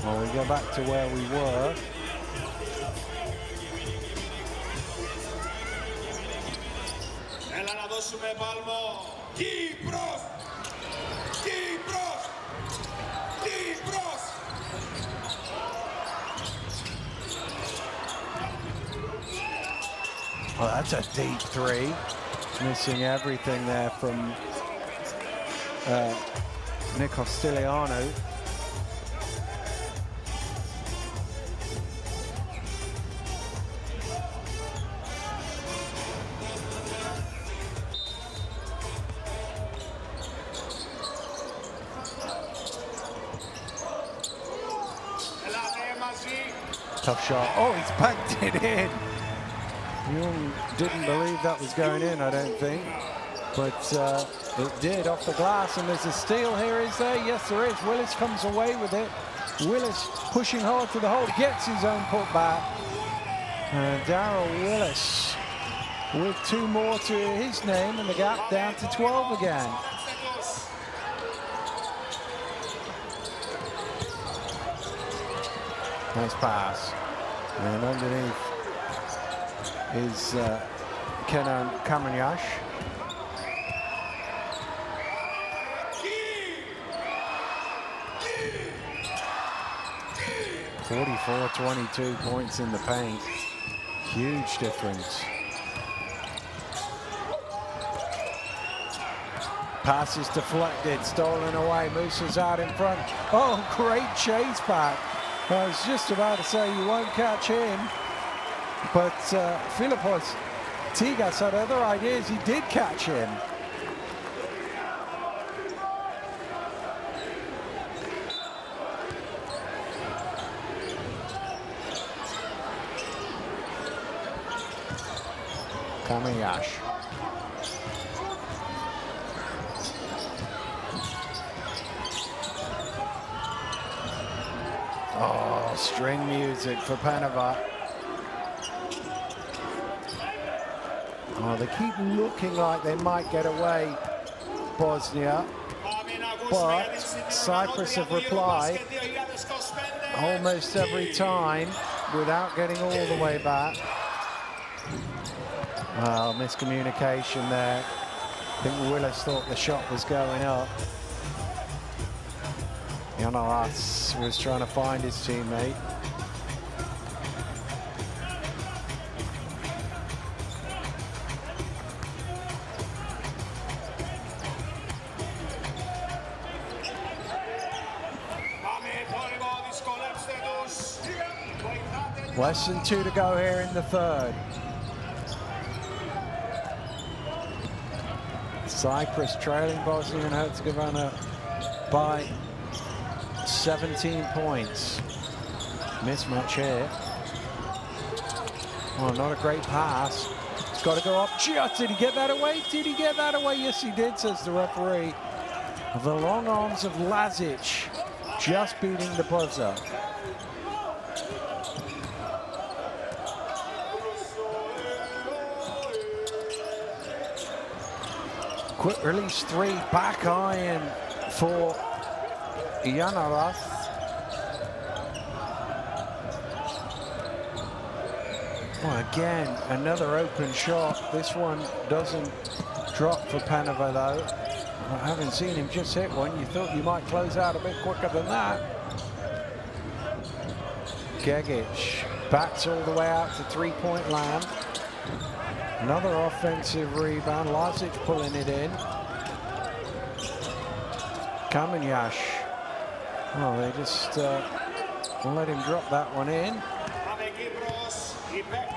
Well, we go back to where we were. Έλα να δώσουμε παλμό. Κύπρος! Κύπρος! Κύπρος! Oh, that's a deep three. Missing everything there from Nikos Stylianou. Tough shot. Oh, he's banked it in. Young didn't believe that was going in, I don't think. But it did off the glass, and there's a steal here, is there? Yes, there is. Willis comes away with it. Willis pushing hard to the hole, gets his own putback. Darryl Willis with 2 more to his name, and the gap down to 12 again. Nice pass. And underneath is Kenan Kamanyash. 44-22 points in the paint. Huge difference. Pass is deflected, stolen away. Musa's out in front. Oh, great chase back. I was just about to say you won't catch him, but Philippos Tigas had other ideas. He did catch him. Kamiyash. Oh, string music for Panova. Oh, they keep looking like they might get away, Bosnia. But Cyprus have replied almost every time without getting all the way back. Well, miscommunication there. I think Willis thought the shot was going up. Yanaras was trying to find his teammate. Less than 2 to go here in the third. Cyprus trailing Bosnia and Herzegovina by 17 points. Mismatch here. Oh, not a great pass. It's got to go up. Just, did he get that away? Did he get that away? Yes, he did, says the referee. The long arms of Lazic just beating the buzzer. Quick release 3, back iron for Yanaras. Well, again, another open shot. This one doesn't drop for Panova, though. I haven't seen him just hit one. You thought you might close out a bit quicker than that. Gegic backs all the way out to three-point land. Another offensive rebound. Lazic pulling it in. Kamanyash. Oh, they just let him drop that one in.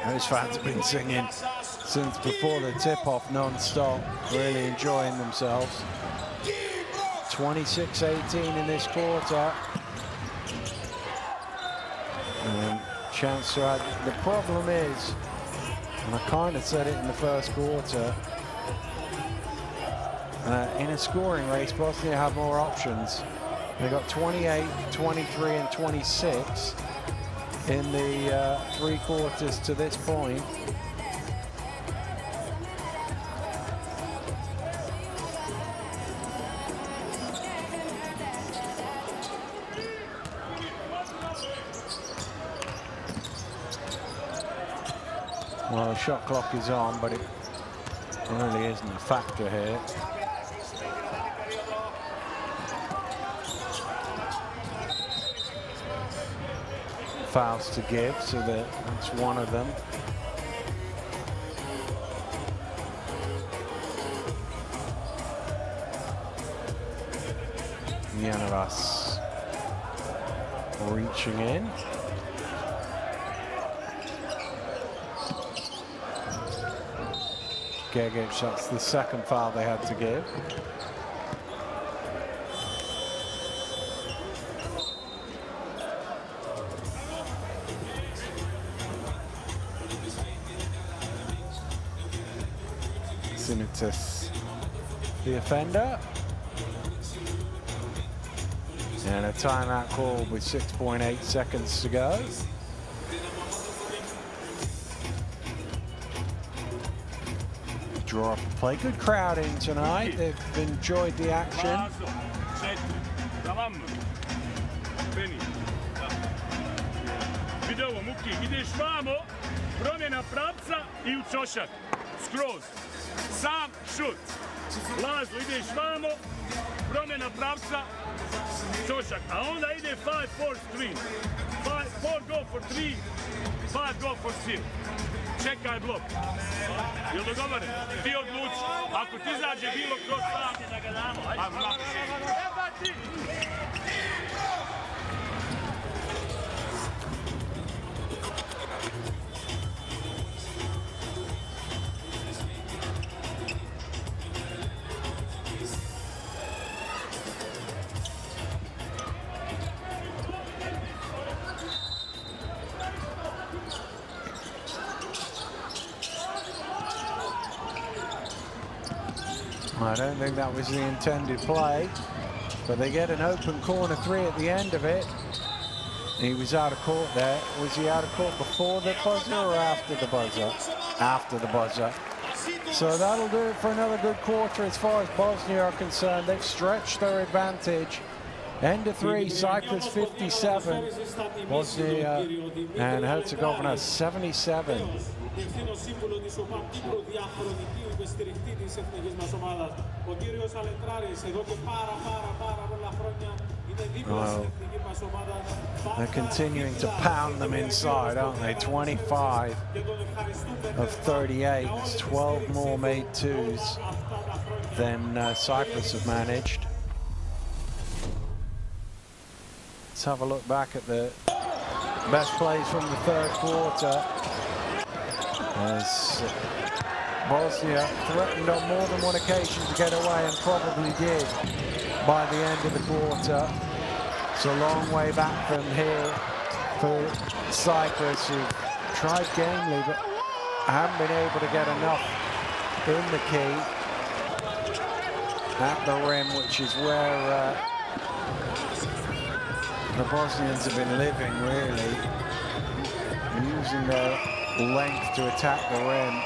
Those fans have been singing since before the tip-off non-stop, really enjoying themselves. 26-18 in this quarter. Chance to add. The problem is, and I kind of said it in the first quarter, in a scoring race, Bosnia have more options. They got 28, 23, and 26 in the 3 quarters to this point. Well, the shot clock is on, but it really isn't a factor here. Fouls to give, so that's one of them. Janovas reaching in. Gergic, that's the second foul they had to give. Sinitis, the offender. And a timeout call with 6.8 seconds to go. Draw up a play. Good crowd in tonight. They've enjoyed the action. Video Muki, ideš vamo, promjena pravca I u čošak. Skroz. Sam šut. Lazo, ideš vamo, promjena pravca, čošak. A onda ide 5-4 screen. 4 go for 3, 5 go for 6. Čekaj blok. Jel dogovoren? Ti odluči. Ako ti izađe bilo kroz sam, da ga damo. Ajde. I don't think that was the intended play, but they get an open corner 3 at the end of it. He was out of court there. Was he out of court before the buzzer or after the buzzer? After the buzzer. So that'll do it for another good quarter as far as Bosnia are concerned. They've stretched their advantage. End of 3, Cyprus 57, Bosnia and Herzegovina 77. Well, they're continuing to pound them inside, aren't they? 25 of 38, 12 more made twos than Cyprus have managed. Let's have a look back at the best plays from the third quarter. As Bosnia threatened on more than one occasion to get away and probably did by the end of the quarter. It's a long way back from here for Cyprus, who've tried gamely but haven't been able to get enough in the key at the rim, which is where the Bosnians have been living, really, using their length to attack the rim.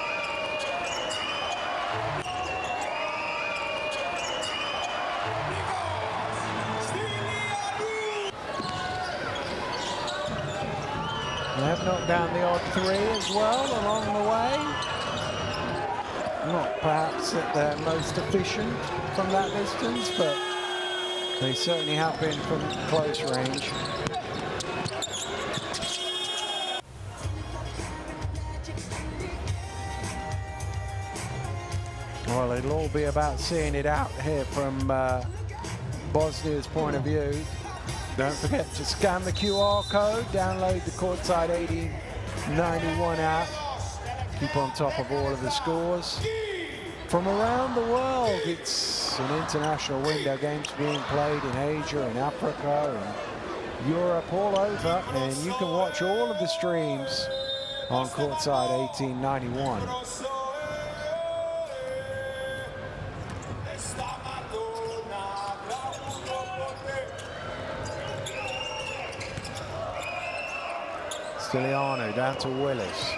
They have knocked down the odd 3 as well along the way. Not perhaps at their most efficient from that distance, but they certainly have been from close range. Well, it'll all be about seeing it out here from Bosnia's point of view. Don't forget to scan the QR code, download the Courtside 18 91 out. Keep on top of all of the scores. From around the world, it's an international window. Games being played in Asia, in Africa, in Europe, all over. And you can watch all of the streams on Courtside 1891. Stiliano down to Willis.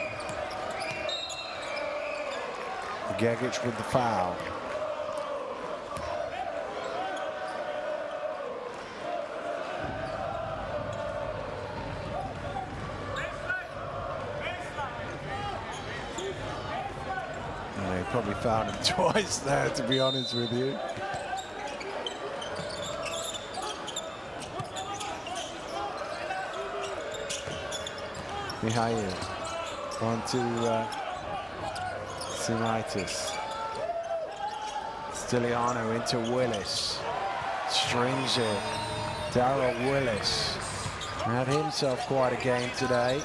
Gegic with the foul. And they probably fouled him twice there, to be honest with you. Mihail on to Sinaitis. Stiliano into Willis. Strings it. Darrell Willis had himself quite a game today.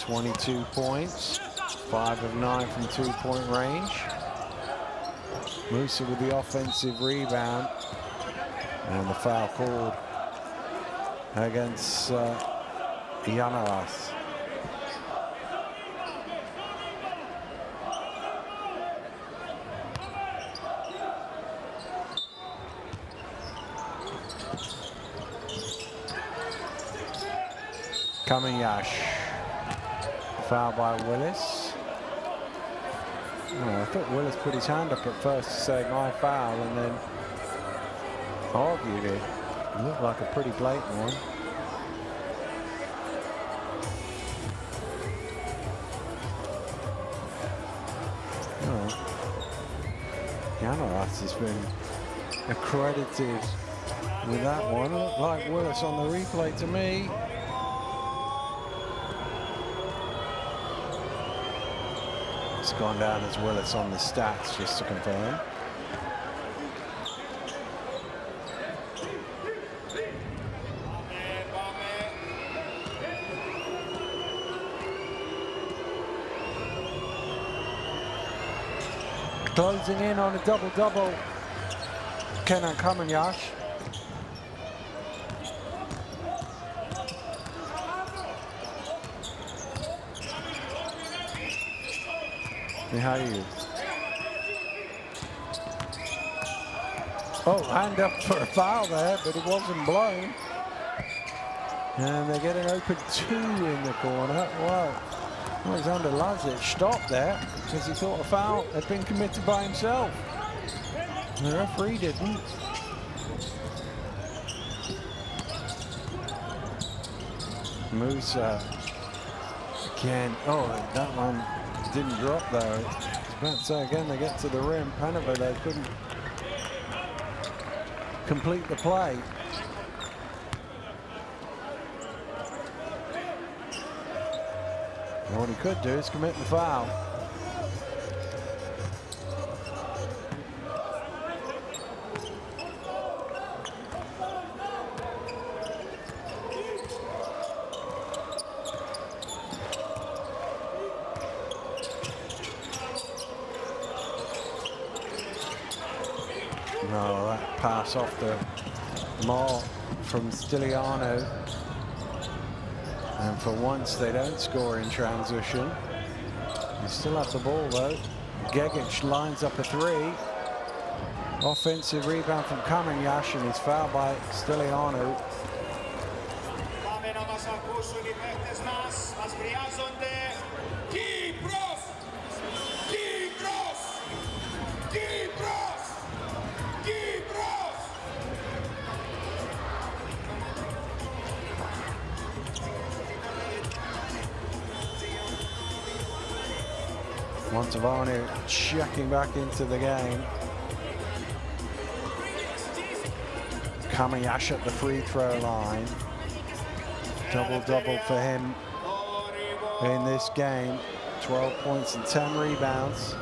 22 points. 5 of 9 from two-point range. Musa with the offensive rebound. And the foul called against Yanaras. Kamiyash. Foul by Willis. Oh, I thought Willis put his hand up at first to say my foul and then argued it. It looked like a pretty blatant one. Yanaras has been accredited with that one. It looked like Willis on the replay to me. It's gone down as Willis on the stats, just to confirm. Closing in on a double-double, Kenan Kamiyash. Mihail. Oh, hand up for a foul there, but it wasn't blown. And they're getting open 2 in the corner. Wow. Alexander Lazic stopped there because he thought a foul had been committed by himself. The referee didn't. Musa again. Oh, that one didn't drop though. I was about to say again, they get to the rim. Panova, they couldn't complete the play. And what he could do is commit the foul. No, that pass off the mark from Stiliano. And for once, they don't score in transition. They still have the ball, though. Gegic lines up a 3. Offensive rebound from Kamiyash, and he's fouled by Stiliano. Montavani checking back into the game. Kamiyash at the free throw line. Double-double for him in this game. 12 points and 10 rebounds.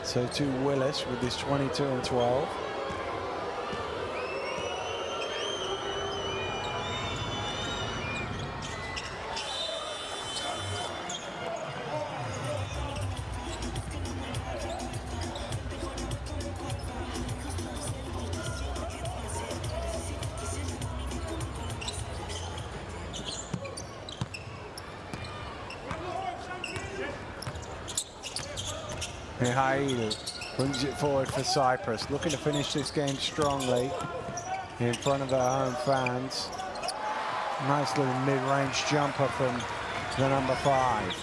So to Willis with his 22 and 12. Mihail brings it forward for Cyprus, looking to finish this game strongly in front of our home fans. Nice little mid-range jumper from the number 5.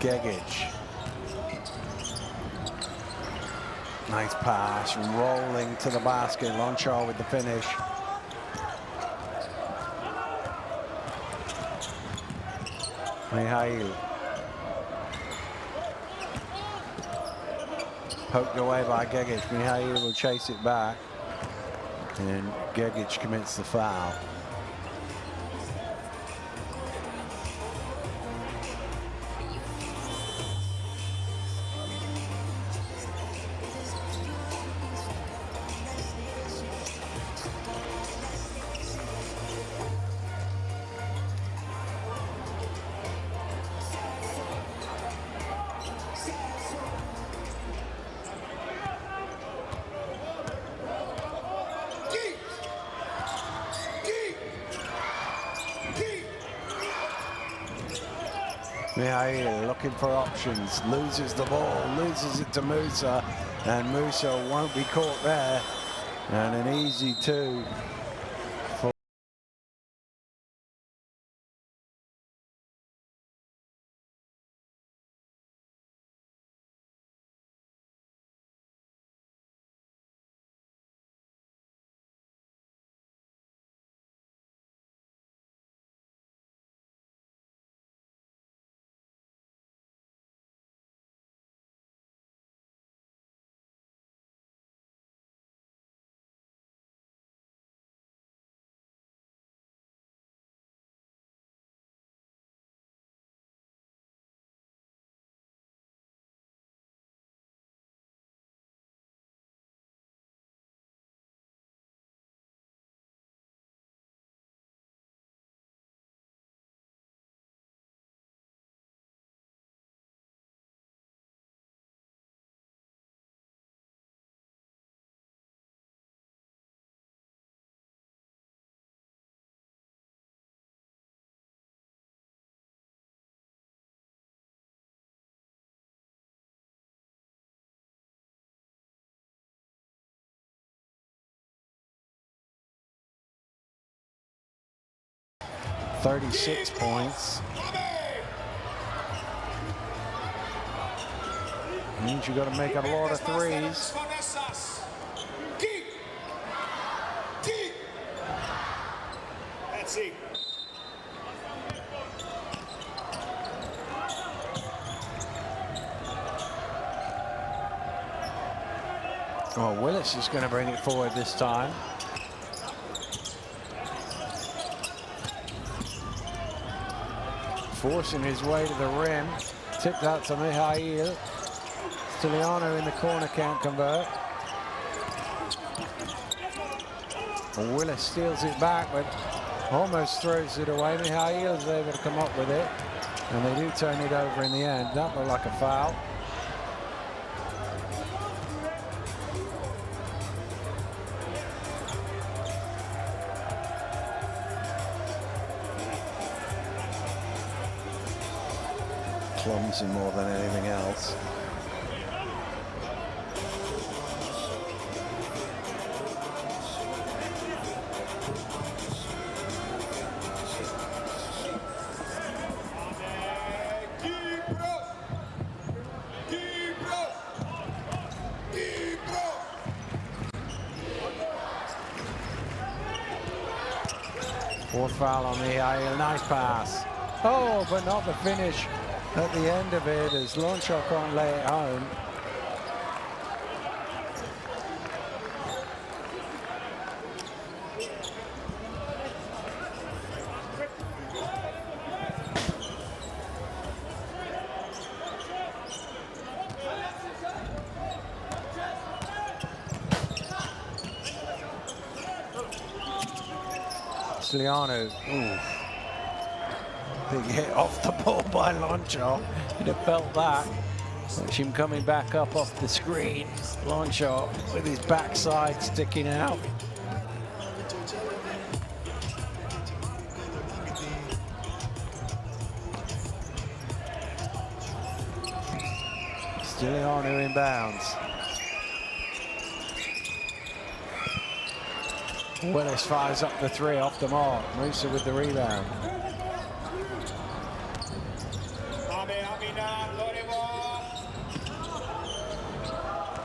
Gegic. Nice pass, rolling to the basket. Lonchar with the finish. Mihail. Poked away by Gegic. Mihail will chase it back. And Gegic commits the foul. Mihail looking for options, loses the ball, loses it to Musa, and Musa won't be caught there. And an easy 2 for .36 points. Means you got to make a lot of threes. That's it. Oh, Willis is going to bring it forward this time. Forcing his way to the rim. Tipped out to Mihail. Stiliano in the corner can't convert. And Willis steals it back, but almost throws it away. Mihail is able to come up with it. And they do turn it over in the end. That looked like a foul. Clumsy more than anything else. Fourth foul on Mihail, nice pass. Oh, but not the finish at the end of it as Lonchar can't lay it home. Stiliano, big hit off the ball by Lonchar. He'd have felt that. Watch him coming back up off the screen. Lonchar with his backside sticking out. Stiliano inbounds. Willis fires up the three off the mark. Musa with the rebound.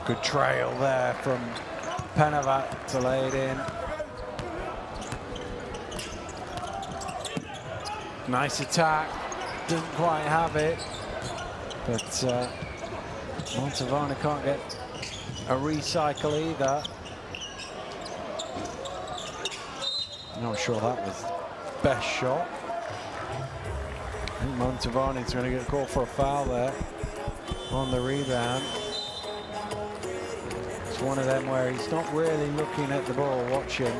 Good trail there from Penovat to lay it in. Nice attack. Doesn't quite have it. But Montavani can't get a recycle either. Not sure that was best shot. I think Montavani's going to get called for a foul there on the rebound. It's one of them where he's not really looking at the ball, watching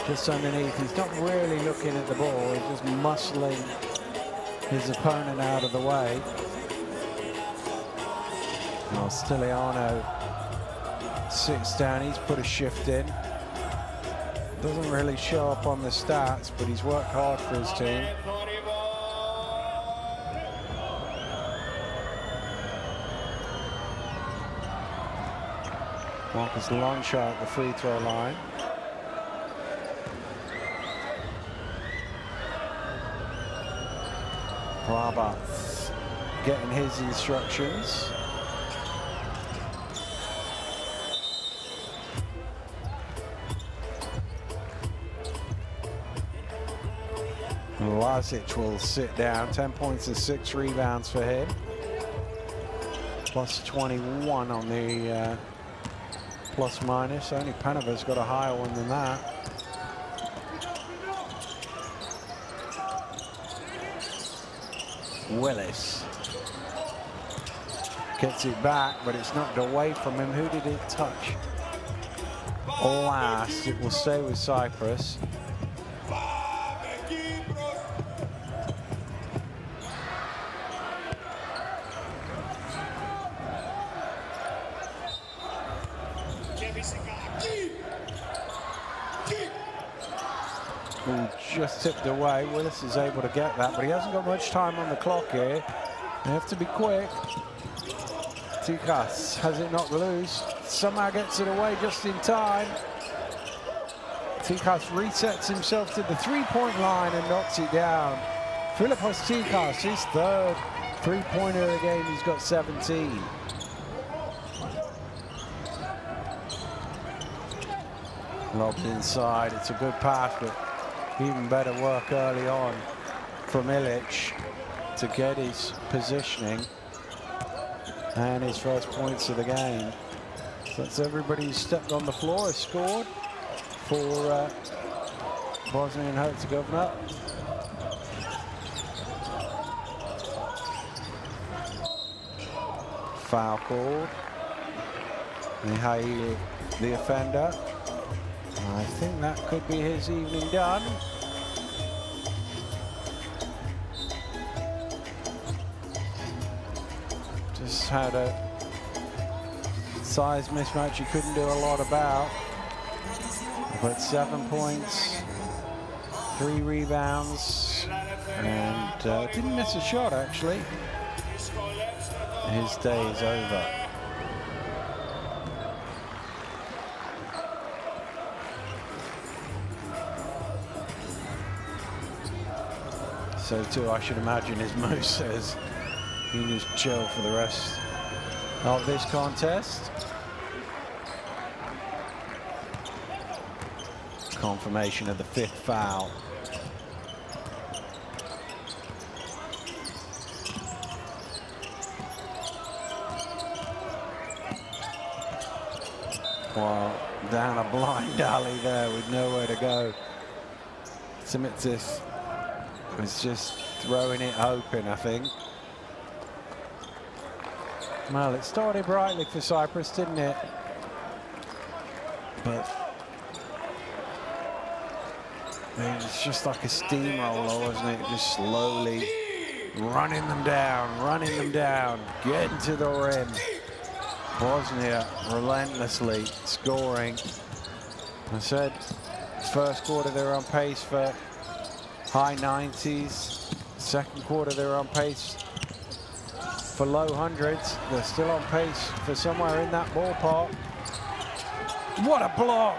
just underneath. He's not really looking at the ball. He's just muscling his opponent out of the way. Now Stiliano sits down. He's put a shift in. Doesn't really show up on the stats, but he's worked hard for his team. Marcus long shot at the free throw line. Rabat getting his instructions. Lazic will sit down. 10 points and 6 rebounds for him. Plus 21 on the plus minus. Only Panova's got a higher one than that. Willis gets it back, but it's knocked away from him. Who did it touch last? It will stay with Cyprus. Just tipped away. Willis is able to get that, but he hasn't got much time on the clock here. They have to be quick. Tikas has it knocked loose. Somehow gets it away just in time. Tikas resets himself to the three-point line and knocks it down. Philippos Tikas, his third three-pointer of the game. He's got 17. Lobbed inside. It's a good pass, but even better work early on from Ilic to get his positioning and his first points of the game. So that's everybody who's stepped on the floor has scored for Bosnia and Herzegovina. Foul called. Mihail, the offender. I think that could be his evening done. Just had a size mismatch he couldn't do a lot about. But 7 points, 3 rebounds, and didn't miss a shot actually. His day is over. So too, I should imagine, as Mo says, he can just chill for the rest of this contest. Confirmation of the 5th foul. Well, down a blind alley there with nowhere to go. Simitis was just throwing it open, I think. Well, it started brightly for Cyprus, didn't it? But it was just like a steamroller, wasn't it? Just slowly running them down, getting to the rim. Bosnia relentlessly scoring. I said, first quarter they were on pace for high 90s. Second quarter they were on pace for low hundreds. They're still on pace for somewhere in that ballpark. What a block!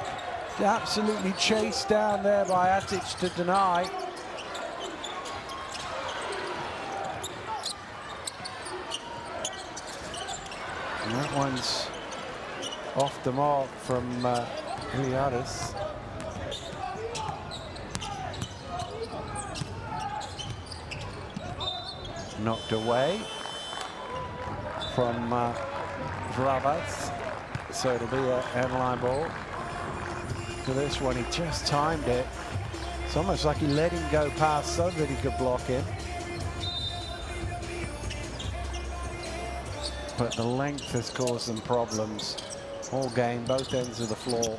Absolutely chased down there by Atic to deny. And that one's off the mark from Iliadis. Knocked away from Vravas, so it'll be an end-line ball. For this one, he just timed it. It's almost like he let him go past so that he could block him. But the length has caused them problems all game, both ends of the floor.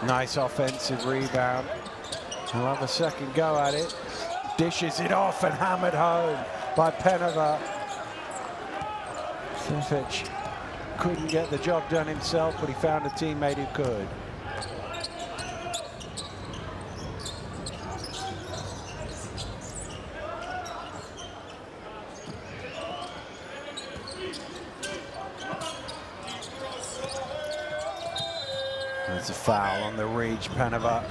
Nice offensive rebound. He'll have a second go at it. Dishes it off and hammered home by Penova. Sefic couldn't get the job done himself, but he found a teammate who could. There's a foul on the reach, Penova,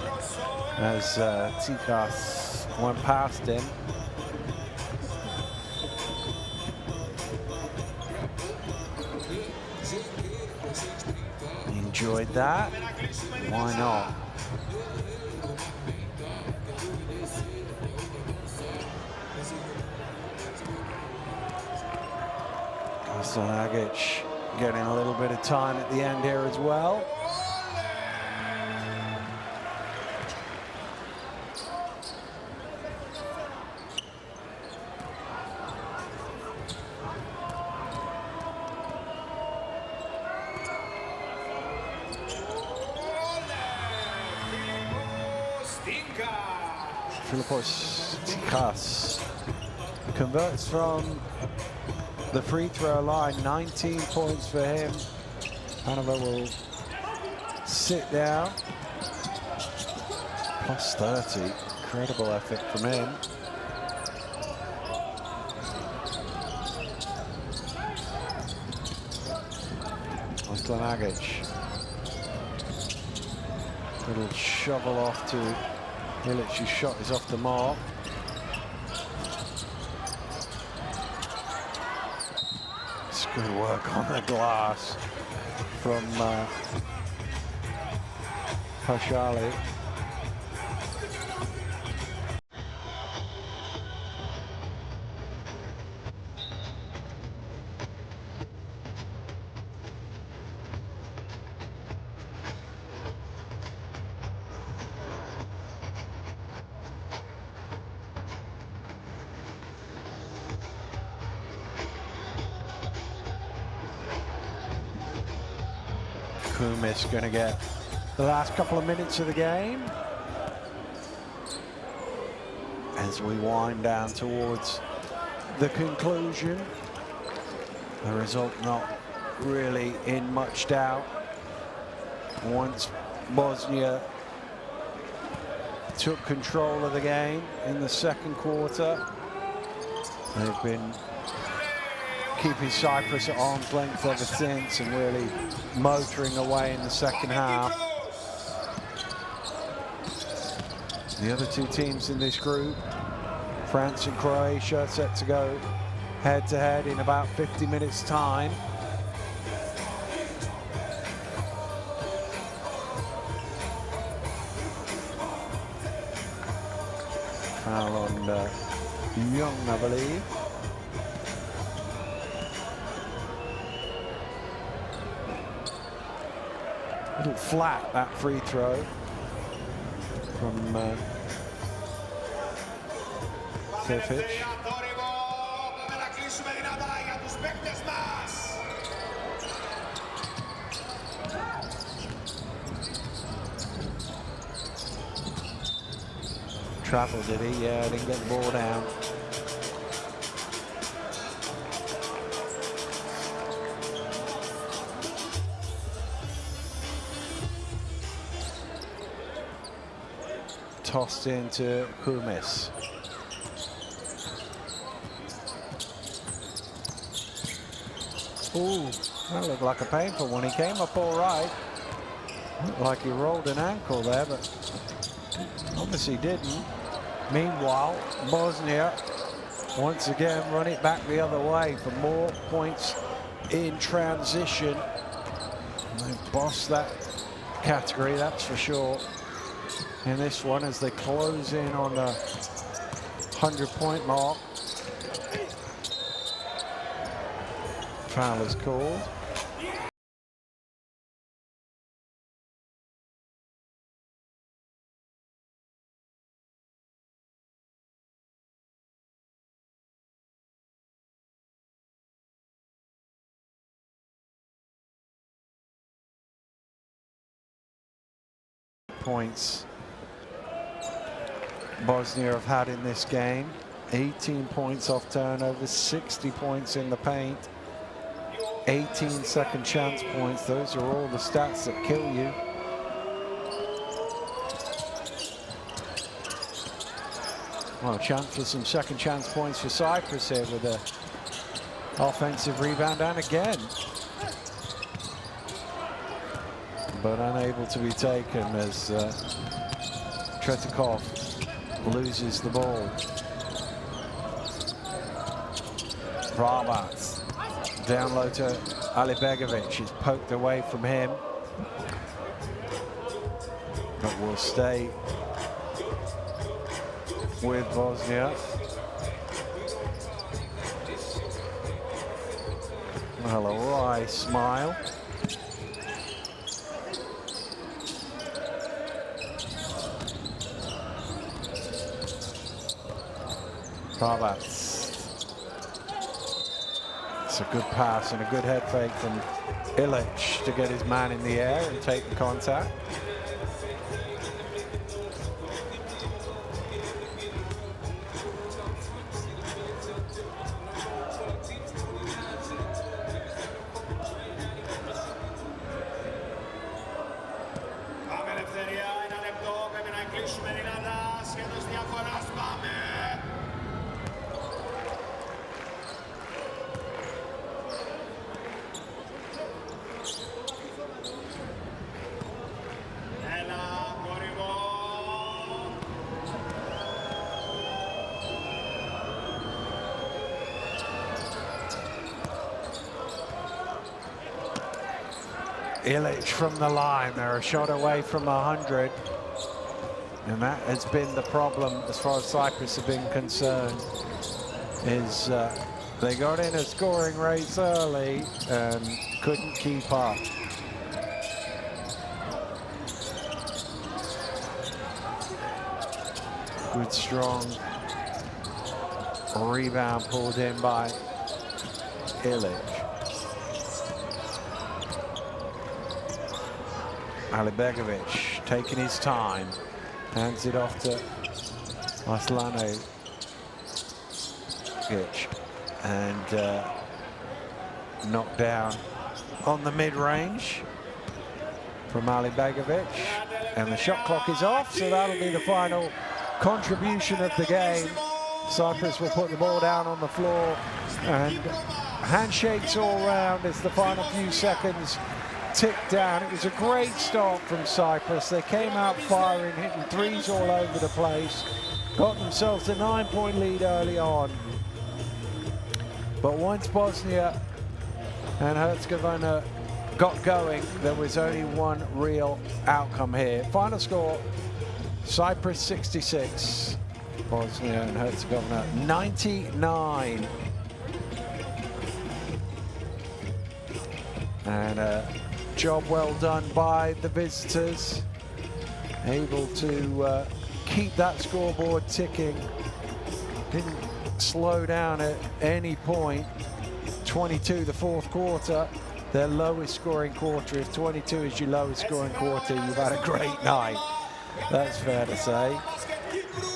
as Tsikas went past him. Enjoyed that. Why not? Kostanagic getting a little bit of time at the end here as well. Tsikas converts from the free throw line. 19 points for him. Hanover will sit down. Plus 30. Incredible effort from him. Kostanagic. Little shovel off to Ilic's shot is off the mark. It's good work on the glass from Pashali. Kumis going to get the last couple of minutes of the game as we wind down towards the conclusion. The result not really in much doubt. Once Bosnia took control of the game in the second quarter, they've been keeping Cyprus at arm's length ever since and really motoring away in the second half. The other two teams in this group, France and Croatia, set to go head-to-head in about 50 minutes' time. Foul on Young, I believe. A little flat, that free throw from Sefic. Travel, did he? Yeah, didn't get the ball down. tossed into Humis. Ooh, that looked like a painful one. He came up all right. Looked like he rolled an ankle there, but obviously didn't. Meanwhile, Bosnia once again run it back the other way for more points in transition. And they've bossed that category, that's for sure. In this one, as they close in on the 100-point mark. Foul is called. Points Bosnia have had in this game. 18 points off turnovers, 60 points in the paint, 18 second chance points. Those are all the stats that kill you. Well, a chance for some second chance points for Cyprus here with a offensive rebound, and again, but unable to be taken as Tretikov loses the ball. Rabat down low to Alibegovic. He's poked away from him, but will stay with Bosnia. Well, a wry smile. Rabat. It's a good pass and a good head fake from Ilic to get his man in the air and take the contact. Ilic from the line. They're a shot away from 100. And that has been the problem as far as Cyprus have been concerned, is they got in a scoring race early and couldn't keep up. Good, strong rebound pulled in by Ilic. Alibegovic taking his time, hands it off to Aslanovic, and knocked down on the mid-range from Alibegovic, and the shot clock is off, so that'll be the final contribution of the game. Cyprus will put the ball down on the floor, and handshakes all round as the final few seconds tick down. It was a great start from Cyprus. They came out firing, hitting threes all over the place, got themselves a 9-point lead early on. But once Bosnia and Herzegovina got going, there was only one real outcome here. Final score, Cyprus 66, Bosnia and Herzegovina 99. And job well done by the visitors, able to keep that scoreboard ticking. Didn't slow down at any point. 22 the fourth quarter, their lowest scoring quarter. If 22 is your lowest scoring quarter, you've had a great night. That's fair to say.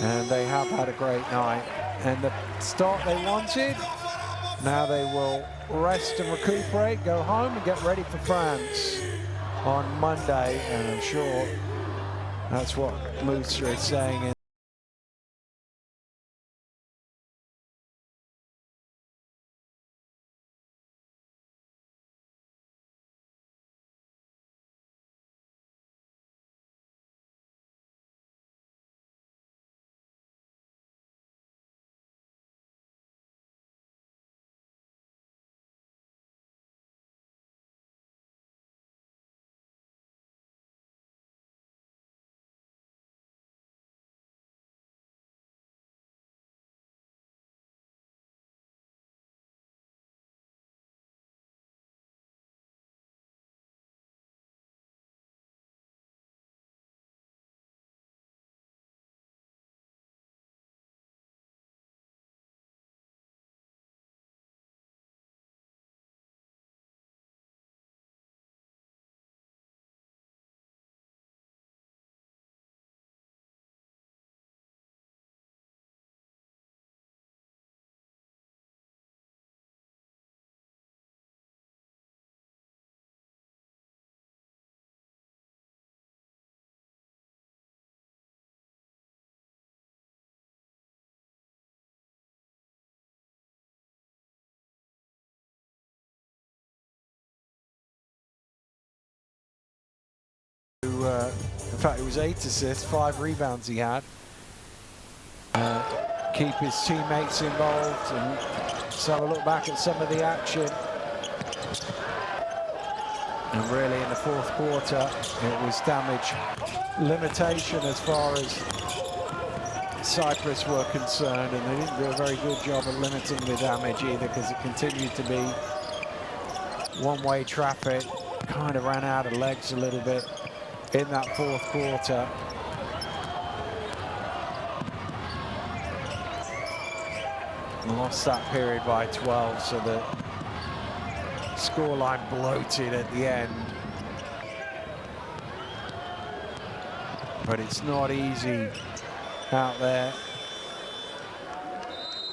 And they have had a great night. And the start they wanted, now they will rest and recuperate, go home and get ready for France on Monday, and I'm sure That's what Musa is saying. In fact, it was 8 assists, 5 rebounds he had. Keep his teammates involved, and let's have a look back at some of the action. And really in the fourth quarter, it was damage limitation as far as Cyprus were concerned, and they didn't do a very good job of limiting the damage either, because it continued to be one-way traffic. Kind of ran out of legs a little bit in that fourth quarter. And lost that period by 12, so the scoreline bloated at the end. But it's not easy out there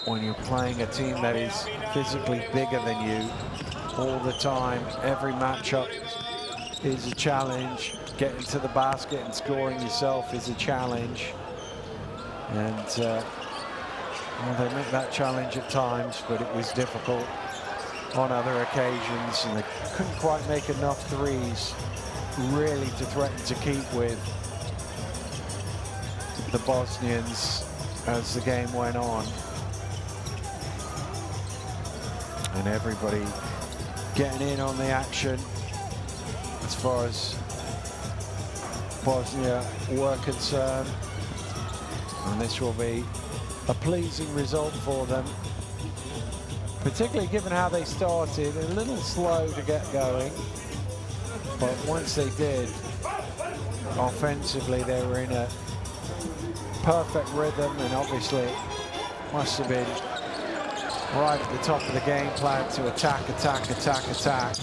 when you're playing a team that is physically bigger than you all the time. Every matchup is a challenge. Getting to the basket and scoring yourself is a challenge. And well, they met that challenge at times, but it was difficult on other occasions, and they couldn't quite make enough threes really to threaten to keep with the Bosnians as the game went on. And everybody getting in on the action as far as Bosnia were concerned, and this will be a pleasing result for them, particularly given how they started. A little slow to get going, but once they did, offensively they were in a perfect rhythm, and obviously must have been right at the top of the game plan to attack, attack, attack, attack,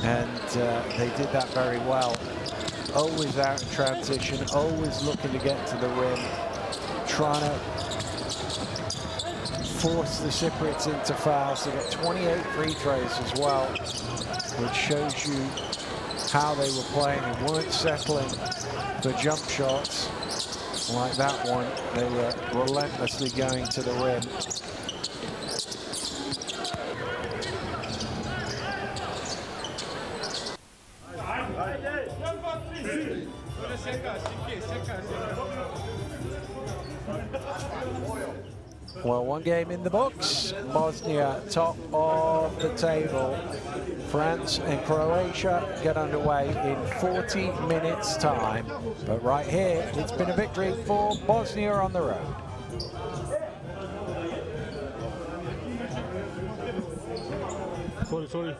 and they did that very well. Always out in transition, always looking to get to the rim, trying to force the Cypriots into fouls. They got 28 free throws as well, which shows you how they were playing and weren't settling for jump shots like that one. They were relentlessly going to the rim. Well, one game in the books. Bosnia top of the table. France and Croatia get underway in 40 minutes time. But right here, it's been a victory for Bosnia on the road. Sorry.